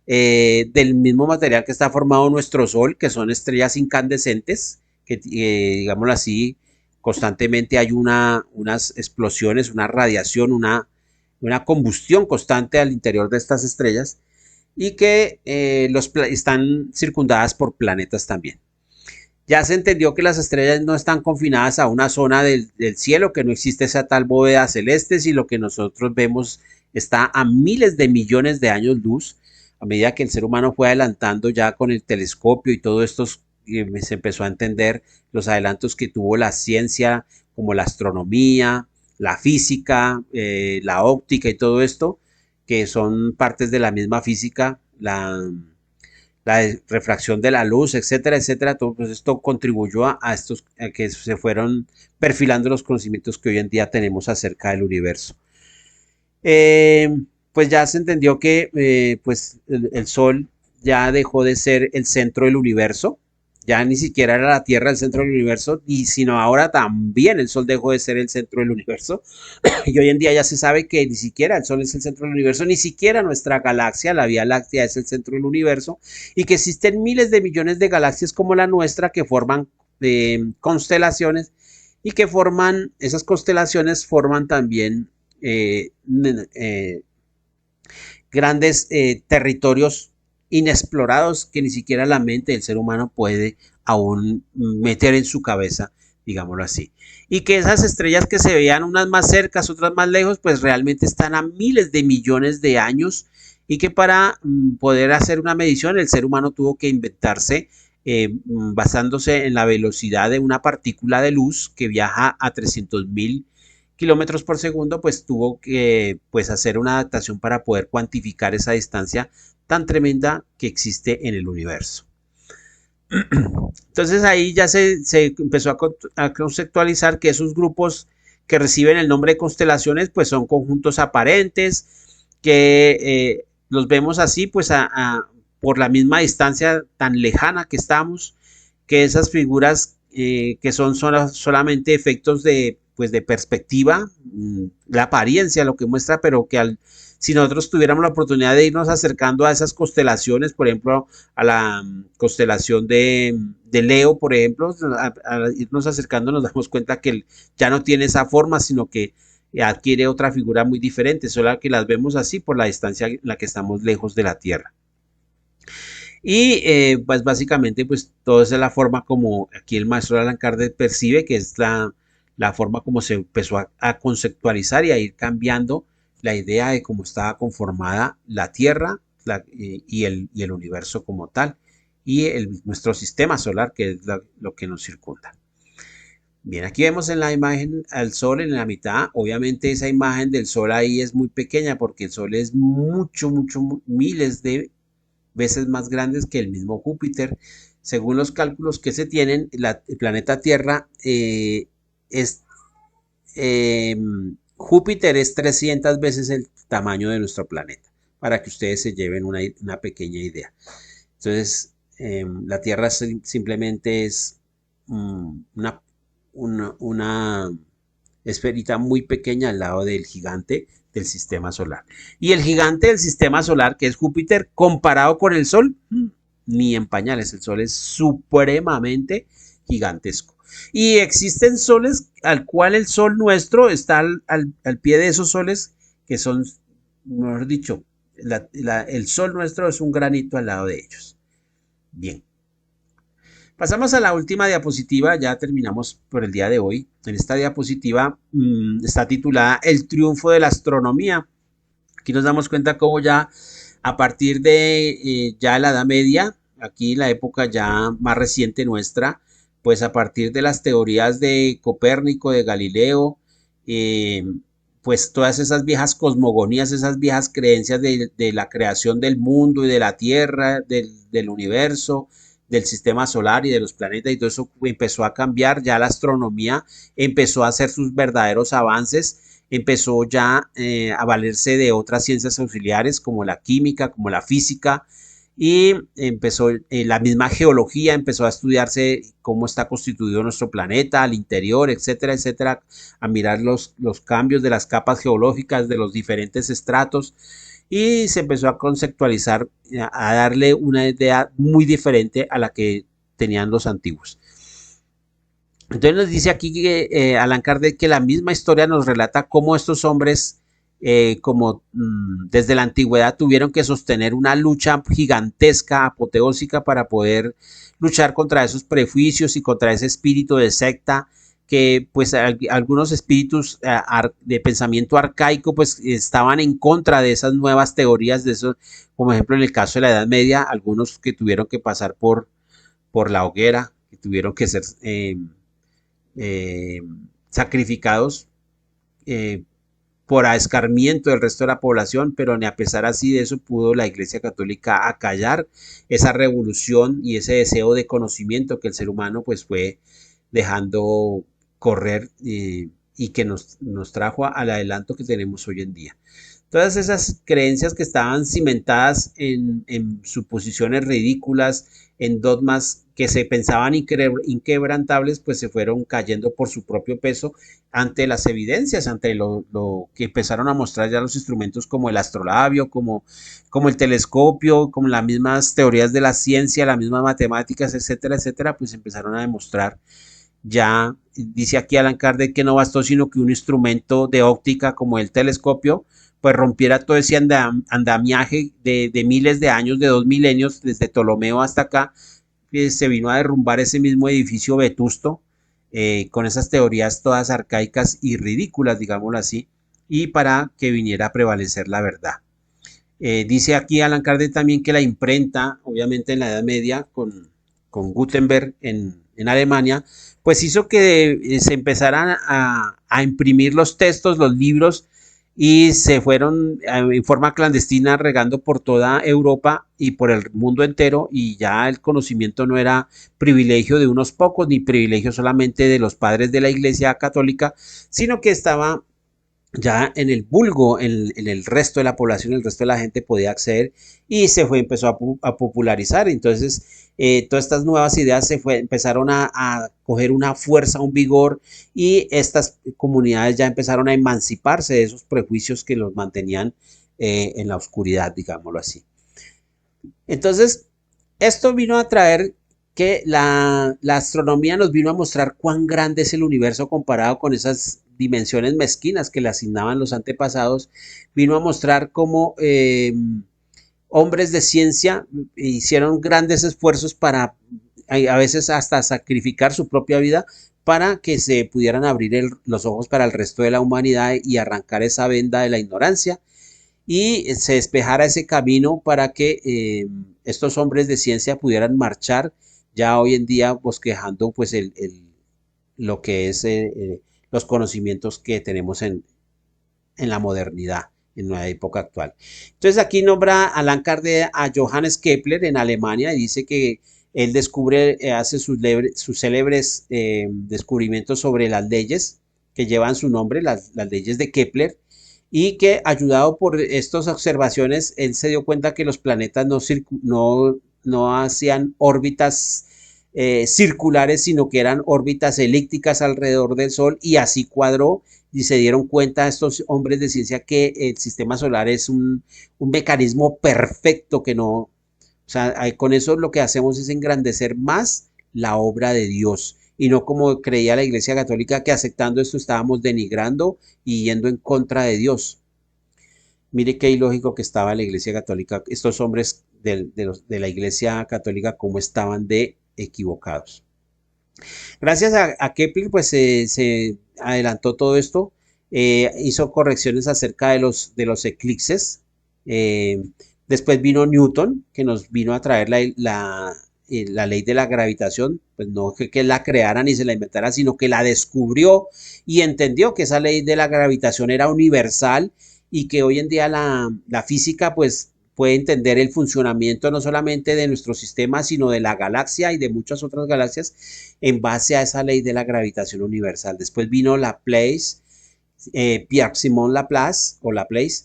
del mismo material que está formado nuestro Sol, que son estrellas incandescentes, que digámoslo así, constantemente hay unas explosiones, una radiación, una combustión constante al interior de estas estrellas y que están circundadas por planetas también. Ya se entendió que las estrellas no están confinadas a una zona del cielo, que no existe esa tal bóveda celeste, y lo que nosotros vemos está a miles de millones de años luz. A medida que el ser humano fue adelantando ya con el telescopio y todo esto, se empezó a entender los adelantos que tuvo la ciencia, como la astronomía, la física, la óptica y todo esto, que son partes de la misma física, la refracción de la luz, etcétera, etcétera. Todo pues esto contribuyó a que se fueron perfilando los conocimientos que hoy en día tenemos acerca del universo. Eh, pues ya se entendió que pues el Sol ya dejó de ser el centro del universo, ya ni siquiera era la Tierra el centro del universo, y sino ahora también el Sol dejó de ser el centro del universo. Y hoy en día ya se sabe que ni siquiera el Sol es el centro del universo, ni siquiera nuestra galaxia, la Vía Láctea, es el centro del universo, y que existen miles de millones de galaxias como la nuestra que forman constelaciones y que forman, esas constelaciones forman también eh, eh, grandes territorios inexplorados que ni siquiera la mente del ser humano puede aún meter en su cabeza, digámoslo así. Y que esas estrellas que se veían unas más cercas, otras más lejos, pues realmente están a miles de millones de años y que para poder hacer una medición el ser humano tuvo que inventarse basándose en la velocidad de una partícula de luz que viaja a 300.000 kilómetros por segundo, pues tuvo que pues, hacer una adaptación para poder cuantificar esa distancia tan tremenda que existe en el universo. Entonces ahí ya se empezó a conceptualizar que esos grupos que reciben el nombre de constelaciones pues son conjuntos aparentes, que los vemos así pues por la misma distancia tan lejana que estamos, que esas figuras que son solamente efectos pues de perspectiva, la apariencia lo que muestra, pero que si nosotros tuviéramos la oportunidad de irnos acercando a esas constelaciones, por ejemplo, a la constelación de Leo, por ejemplo, a irnos acercando nos damos cuenta que ya no tiene esa forma, sino que adquiere otra figura muy diferente, solo que las vemos así por la distancia en la que estamos lejos de la Tierra. Y pues básicamente pues todo esa es la forma como aquí el maestro Allan Kardec percibe que es la forma como se empezó a conceptualizar y a ir cambiando la idea de cómo estaba conformada la Tierra y el universo como tal y nuestro sistema solar que es lo que nos circunda. Bien, aquí vemos en la imagen al Sol en la mitad. Obviamente esa imagen del Sol ahí es muy pequeña porque el Sol es miles de veces más grandes que el mismo Júpiter. Según los cálculos que se tienen, el planeta Tierra es eh, Júpiter es 300 veces el tamaño de nuestro planeta, para que ustedes se lleven una pequeña idea. Entonces, la Tierra simplemente es una esferita muy pequeña al lado del gigante del sistema solar. Y el gigante del sistema solar, que es Júpiter, comparado con el Sol, ni en pañales. El Sol es supremamente gigantesco. Y existen soles al cual el Sol nuestro está al pie de esos soles que son, mejor dicho, el Sol nuestro es un granito al lado de ellos. Bien. Pasamos a la última diapositiva, ya terminamos por el día de hoy. En esta diapositiva está titulada El triunfo de la astronomía. Aquí nos damos cuenta cómo ya a partir de ya la Edad Media, aquí la época ya más reciente nuestra, pues a partir de las teorías de Copérnico, de Galileo, eh, pues todas esas viejas cosmogonías, esas viejas creencias de la creación del mundo y de la Tierra, del universo, del sistema solar y de los planetas y todo eso empezó a cambiar, ya la astronomía empezó a hacer sus verdaderos avances, empezó ya a valerse de otras ciencias auxiliares como la química, como la física, y empezó la misma geología, empezó a estudiarse cómo está constituido nuestro planeta, al interior, etcétera, etcétera, a mirar los cambios de las capas geológicas de los diferentes estratos y se empezó a conceptualizar, a darle una idea muy diferente a la que tenían los antiguos. Entonces nos dice aquí que Allan Kardec que la misma historia nos relata cómo estos hombres, desde la antigüedad, tuvieron que sostener una lucha gigantesca, apoteósica, para poder luchar contra esos prejuicios y contra ese espíritu de secta que pues algunos espíritus de pensamiento arcaico pues estaban en contra de esas nuevas teorías, de eso, como ejemplo en el caso de la Edad Media, algunos que tuvieron que pasar por la hoguera, que tuvieron que ser eh, sacrificados eh, por escarmiento del resto de la población, pero ni a pesar así de eso pudo la Iglesia Católica acallar esa revolución y ese deseo de conocimiento que el ser humano pues fue dejando correr y que nos trajo al adelanto que tenemos hoy en día. Todas esas creencias que estaban cimentadas en suposiciones ridículas, en dogmas que se pensaban inquebrantables, pues se fueron cayendo por su propio peso ante las evidencias, ante lo que empezaron a mostrar ya los instrumentos como el astrolabio, como el telescopio, como las mismas teorías de la ciencia, las mismas matemáticas, etcétera, etcétera, pues empezaron a demostrar ya, dice aquí Allan Kardec que no bastó sino que un instrumento de óptica como el telescopio pues rompiera todo ese andamiaje de miles de años, de 2 milenios, desde Ptolomeo hasta acá, que se vino a derrumbar ese mismo edificio vetusto, con esas teorías todas arcaicas y ridículas, digámoslo así, y para que viniera a prevalecer la verdad. Dice aquí Allan Kardec también que la imprenta, obviamente en la Edad Media, con Gutenberg en Alemania, pues hizo que se empezaran a imprimir los textos, los libros, y se fueron en forma clandestina regando por toda Europa y por el mundo entero, y ya el conocimiento no era privilegio de unos pocos ni privilegio solamente de los padres de la Iglesia Católica, sino que estaba ya en el vulgo, en el resto de la población, el resto de la gente podía acceder y empezó a popularizar. Entonces, todas estas nuevas ideas empezaron a coger una fuerza, un vigor y estas comunidades ya empezaron a emanciparse de esos prejuicios que los mantenían en la oscuridad, digámoslo así. Entonces, esto vino a traer que la astronomía nos vino a mostrar cuán grande es el universo comparado con esas dimensiones mezquinas que le asignaban los antepasados, vino a mostrar cómo hombres de ciencia hicieron grandes esfuerzos para a veces hasta sacrificar su propia vida para que se pudieran abrir los ojos para el resto de la humanidad y arrancar esa venda de la ignorancia y se despejara ese camino para que estos hombres de ciencia pudieran marchar ya hoy en día bosquejando pues lo que es los conocimientos que tenemos en la modernidad, en la época actual. Entonces aquí nombra Allan Kardec a Johannes Kepler en Alemania y dice que él descubre, hace sus célebres descubrimientos sobre las leyes que llevan su nombre, las leyes de Kepler, y que ayudado por estas observaciones, él se dio cuenta que los planetas no hacían órbitas circulares, sino que eran órbitas elípticas alrededor del Sol, y así cuadró y se dieron cuenta estos hombres de ciencia que el sistema solar es un mecanismo perfecto que no, o sea, con eso lo que hacemos es engrandecer más la obra de Dios y no como creía la Iglesia Católica que aceptando esto estábamos denigrando y yendo en contra de Dios. Mire qué ilógico que estaba la Iglesia Católica, estos hombres de la Iglesia Católica, cómo estaban de equivocados. Gracias a Kepler, pues se adelantó todo esto, hizo correcciones acerca de los eclipses. eh, Después vino Newton, que nos vino a traer la ley de la gravitación, pues no que la creara ni se la inventara, sino que la descubrió y entendió que esa ley de la gravitación era universal y que hoy en día la física pues puede entender el funcionamiento no solamente de nuestro sistema, sino de la galaxia y de muchas otras galaxias en base a esa ley de la gravitación universal. Después vino Laplace, Pierre-Simon Laplace o Laplace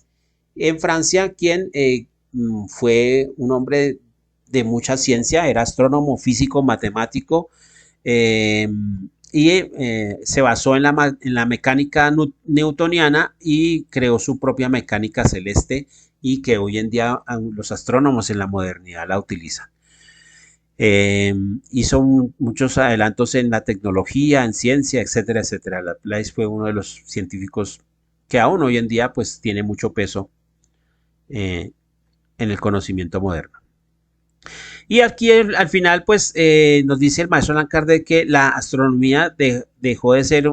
en Francia, quien fue un hombre de mucha ciencia, era astrónomo, físico, matemático, eh, y se basó en la mecánica newtoniana y creó su propia mecánica celeste y que hoy en día los astrónomos en la modernidad la utilizan. Hizo muchos adelantos en la tecnología, en ciencia, etcétera, etcétera. Laplace fue uno de los científicos que aún hoy en día pues tiene mucho peso eh, en el conocimiento moderno. Y aquí al final pues nos dice el maestro Allan Kardec que la astronomía dejó de ser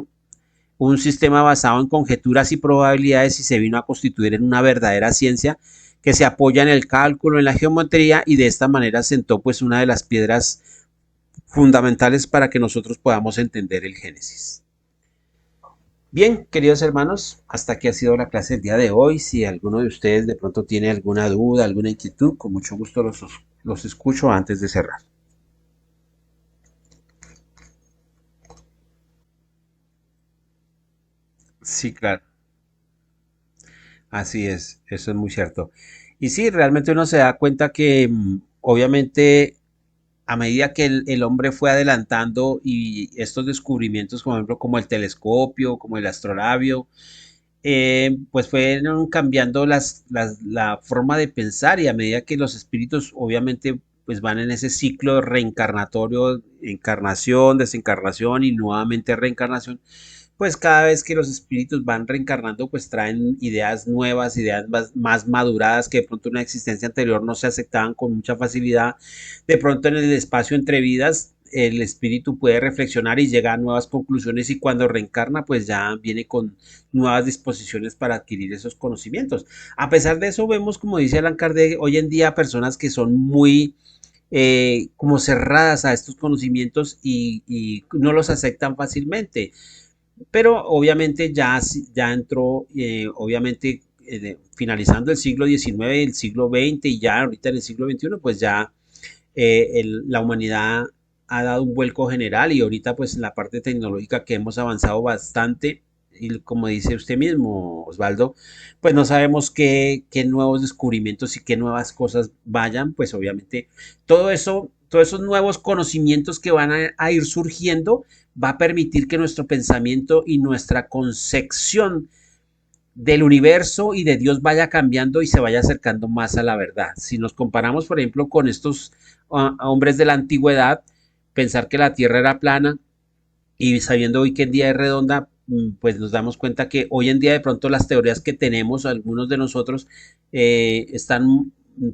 un sistema basado en conjeturas y probabilidades y se vino a constituir en una verdadera ciencia que se apoya en el cálculo, en la geometría y de esta manera sentó pues una de las piedras fundamentales para que nosotros podamos entender el Génesis. Bien, queridos hermanos, hasta aquí ha sido la clase del día de hoy. Si alguno de ustedes de pronto tiene alguna duda, alguna inquietud, con mucho gusto los escucho antes de cerrar. Sí, claro. Así es, eso es muy cierto. Y sí, realmente uno se da cuenta que obviamente a medida que el hombre fue adelantando y estos descubrimientos, por ejemplo, como el telescopio, como el astrolabio, pues fueron cambiando la forma de pensar y a medida que los espíritus obviamente pues van en ese ciclo reencarnatorio, encarnación, desencarnación y nuevamente reencarnación, pues cada vez que los espíritus van reencarnando, pues traen ideas nuevas, ideas más maduradas que de pronto en una existencia anterior no se aceptaban con mucha facilidad. De pronto en el espacio entre vidas, el espíritu puede reflexionar y llegar a nuevas conclusiones y cuando reencarna, pues ya viene con nuevas disposiciones para adquirir esos conocimientos. A pesar de eso, vemos, como dice Allan Kardec, hoy en día personas que son muy como cerradas a estos conocimientos y no los aceptan fácilmente. Pero obviamente ya entró, obviamente finalizando el siglo XIX, el siglo XX y ya ahorita en el siglo XXI, pues ya la humanidad ha dado un vuelco general y ahorita pues en la parte tecnológica que hemos avanzado bastante y como dice usted mismo, Osvaldo, pues no sabemos qué nuevos descubrimientos y qué nuevas cosas vayan, pues obviamente todo eso, todos esos nuevos conocimientos que van a ir surgiendo va a permitir que nuestro pensamiento y nuestra concepción del universo y de Dios vaya cambiando y se vaya acercando más a la verdad. Si nos comparamos, por ejemplo, con estos hombres de la antigüedad, pensar que la Tierra era plana y sabiendo hoy que en día es redonda, pues nos damos cuenta que hoy en día de pronto las teorías que tenemos, algunos de nosotros,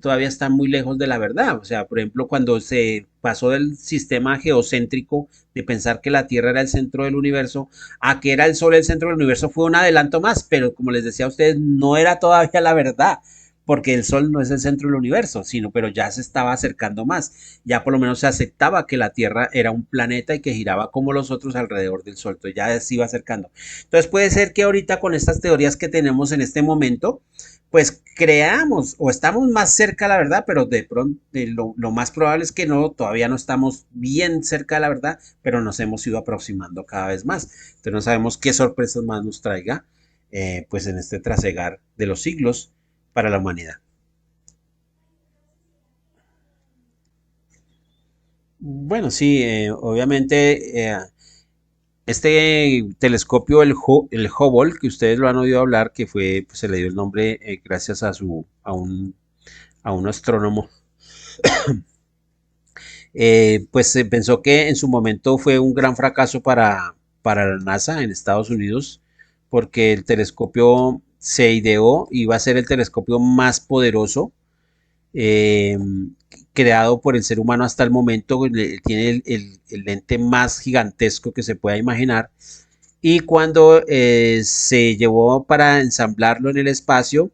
todavía están muy lejos de la verdad. O sea, por ejemplo, cuando se pasó del sistema geocéntrico de pensar que la Tierra era el centro del universo a que era el Sol el centro del universo fue un adelanto más, pero como les decía a ustedes, no era todavía la verdad porque el Sol no es el centro del universo, sino pero ya se estaba acercando más, ya por lo menos se aceptaba que la Tierra era un planeta y que giraba como los otros alrededor del Sol, entonces ya se iba acercando. Entonces puede ser que ahorita con estas teorías que tenemos en este momento, pues creamos o estamos más cerca de la verdad, pero de pronto lo más probable es que no, todavía no estamos bien cerca de la verdad, pero nos hemos ido aproximando cada vez más. Entonces no sabemos qué sorpresas más nos traiga, pues en este trasegar de los siglos para la humanidad. Bueno, sí, obviamente este telescopio, el Hubble, que ustedes lo han oído hablar, que fue, pues se le dio el nombre gracias a un astrónomo, pues se pensó que en su momento fue un gran fracaso para la NASA en Estados Unidos, porque el telescopio se ideó, iba a ser el telescopio más poderoso eh, creado por el ser humano hasta el momento. Tiene el lente más gigantesco que se pueda imaginar. Y cuando se llevó para ensamblarlo en el espacio,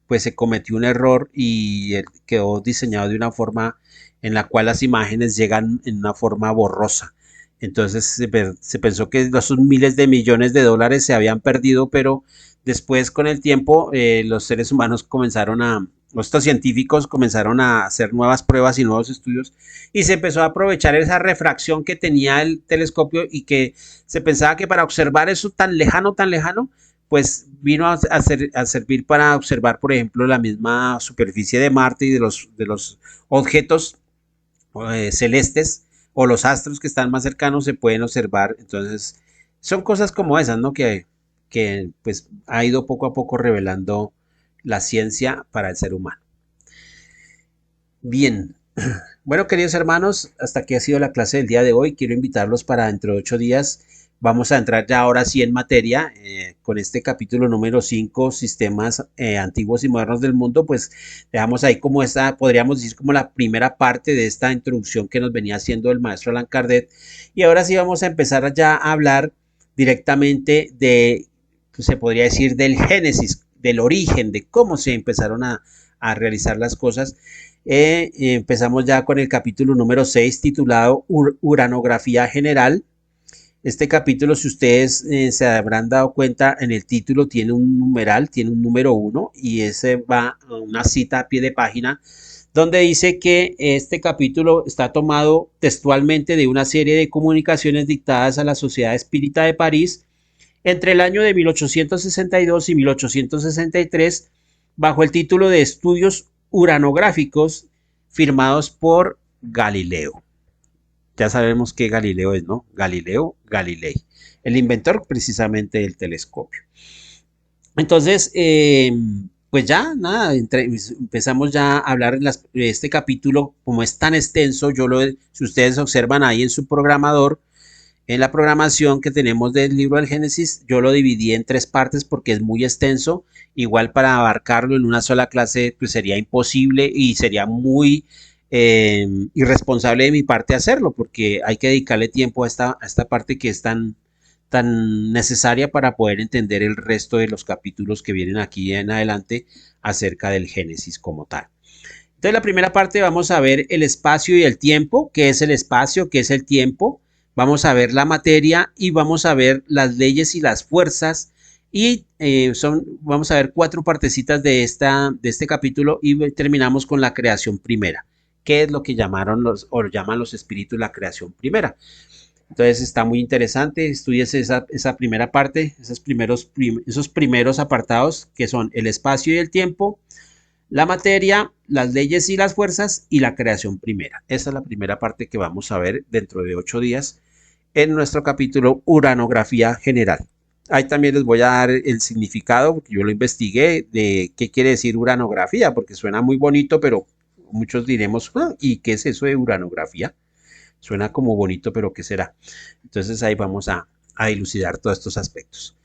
pues se cometió un error y quedó diseñado de una forma en la cual las imágenes llegan en una forma borrosa. Entonces se pensó que los miles de millones de dólares se habían perdido, pero después con el tiempo los seres humanos comenzaron estos científicos comenzaron a hacer nuevas pruebas y nuevos estudios y se empezó a aprovechar esa refracción que tenía el telescopio y que se pensaba que para observar eso tan lejano, pues vino a servir para observar, por ejemplo, la misma superficie de Marte y de los objetos celestes o los astros que están más cercanos se pueden observar. Entonces, son cosas como esas, ¿no? Que pues ha ido poco a poco revelando la ciencia para el ser humano. Bien, bueno, queridos hermanos, hasta aquí ha sido la clase del día de hoy. Quiero invitarlos para dentro de 8 días. Vamos a entrar ya ahora sí en materia con este capítulo número 5, sistemas antiguos y modernos del mundo. Pues dejamos ahí como esta, podríamos decir como la primera parte de esta introducción que nos venía haciendo el maestro Allan Kardec. Y ahora sí vamos a empezar ya a hablar directamente de, pues se podría decir, del génesis, del origen, de cómo se empezaron a realizar las cosas. Empezamos ya con el capítulo número 6 titulado Uranografía General. Este capítulo, si ustedes se habrán dado cuenta, en el título tiene un numeral, tiene un número 1 y ese va a una cita a pie de página donde dice que este capítulo está tomado textualmente de una serie de comunicaciones dictadas a la Sociedad Espírita de París entre el año de 1862 y 1863 bajo el título de Estudios Uranográficos firmados por Galileo. Ya sabemos qué Galileo es, ¿no? Galileo Galilei, el inventor precisamente del telescopio. Entonces, pues ya, nada, empezamos ya a hablar en este capítulo, como es tan extenso, si ustedes observan ahí en su programador, en la programación que tenemos del libro del Génesis, yo lo dividí en 3 partes porque es muy extenso. Igual para abarcarlo en una sola clase pues sería imposible y sería muy irresponsable de mi parte hacerlo porque hay que dedicarle tiempo a esta parte que es tan necesaria para poder entender el resto de los capítulos que vienen aquí en adelante acerca del Génesis como tal. Entonces, la primera parte vamos a ver el espacio y el tiempo, qué es el espacio, qué es el tiempo. Vamos a ver la materia y vamos a ver las leyes y las fuerzas. Y vamos a ver 4 partecitas de este capítulo y terminamos con la creación primera. ¿Qué es lo que llamaron o llaman los espíritus la creación primera? Entonces está muy interesante, estudies esa primera parte, esos primeros apartados que son el espacio y el tiempo, la materia, las leyes y las fuerzas y la creación primera. Esa es la primera parte que vamos a ver dentro de 8 días en nuestro capítulo Uranografía General. Ahí también les voy a dar el significado, porque yo lo investigué, de qué quiere decir uranografía, porque suena muy bonito, pero muchos diremos, ¿y qué es eso de uranografía? Suena como bonito, pero ¿qué será? Entonces ahí vamos a dilucidar todos estos aspectos.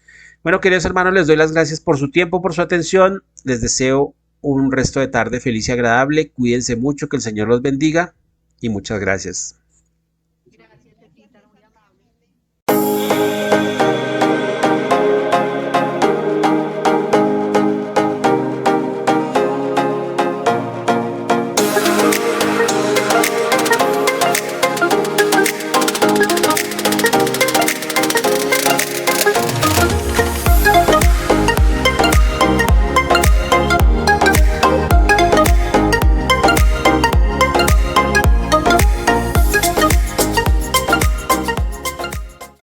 Bueno, queridos hermanos, les doy las gracias por su tiempo, por su atención. Les deseo un resto de tarde feliz y agradable. Cuídense mucho, que el Señor los bendiga y muchas gracias.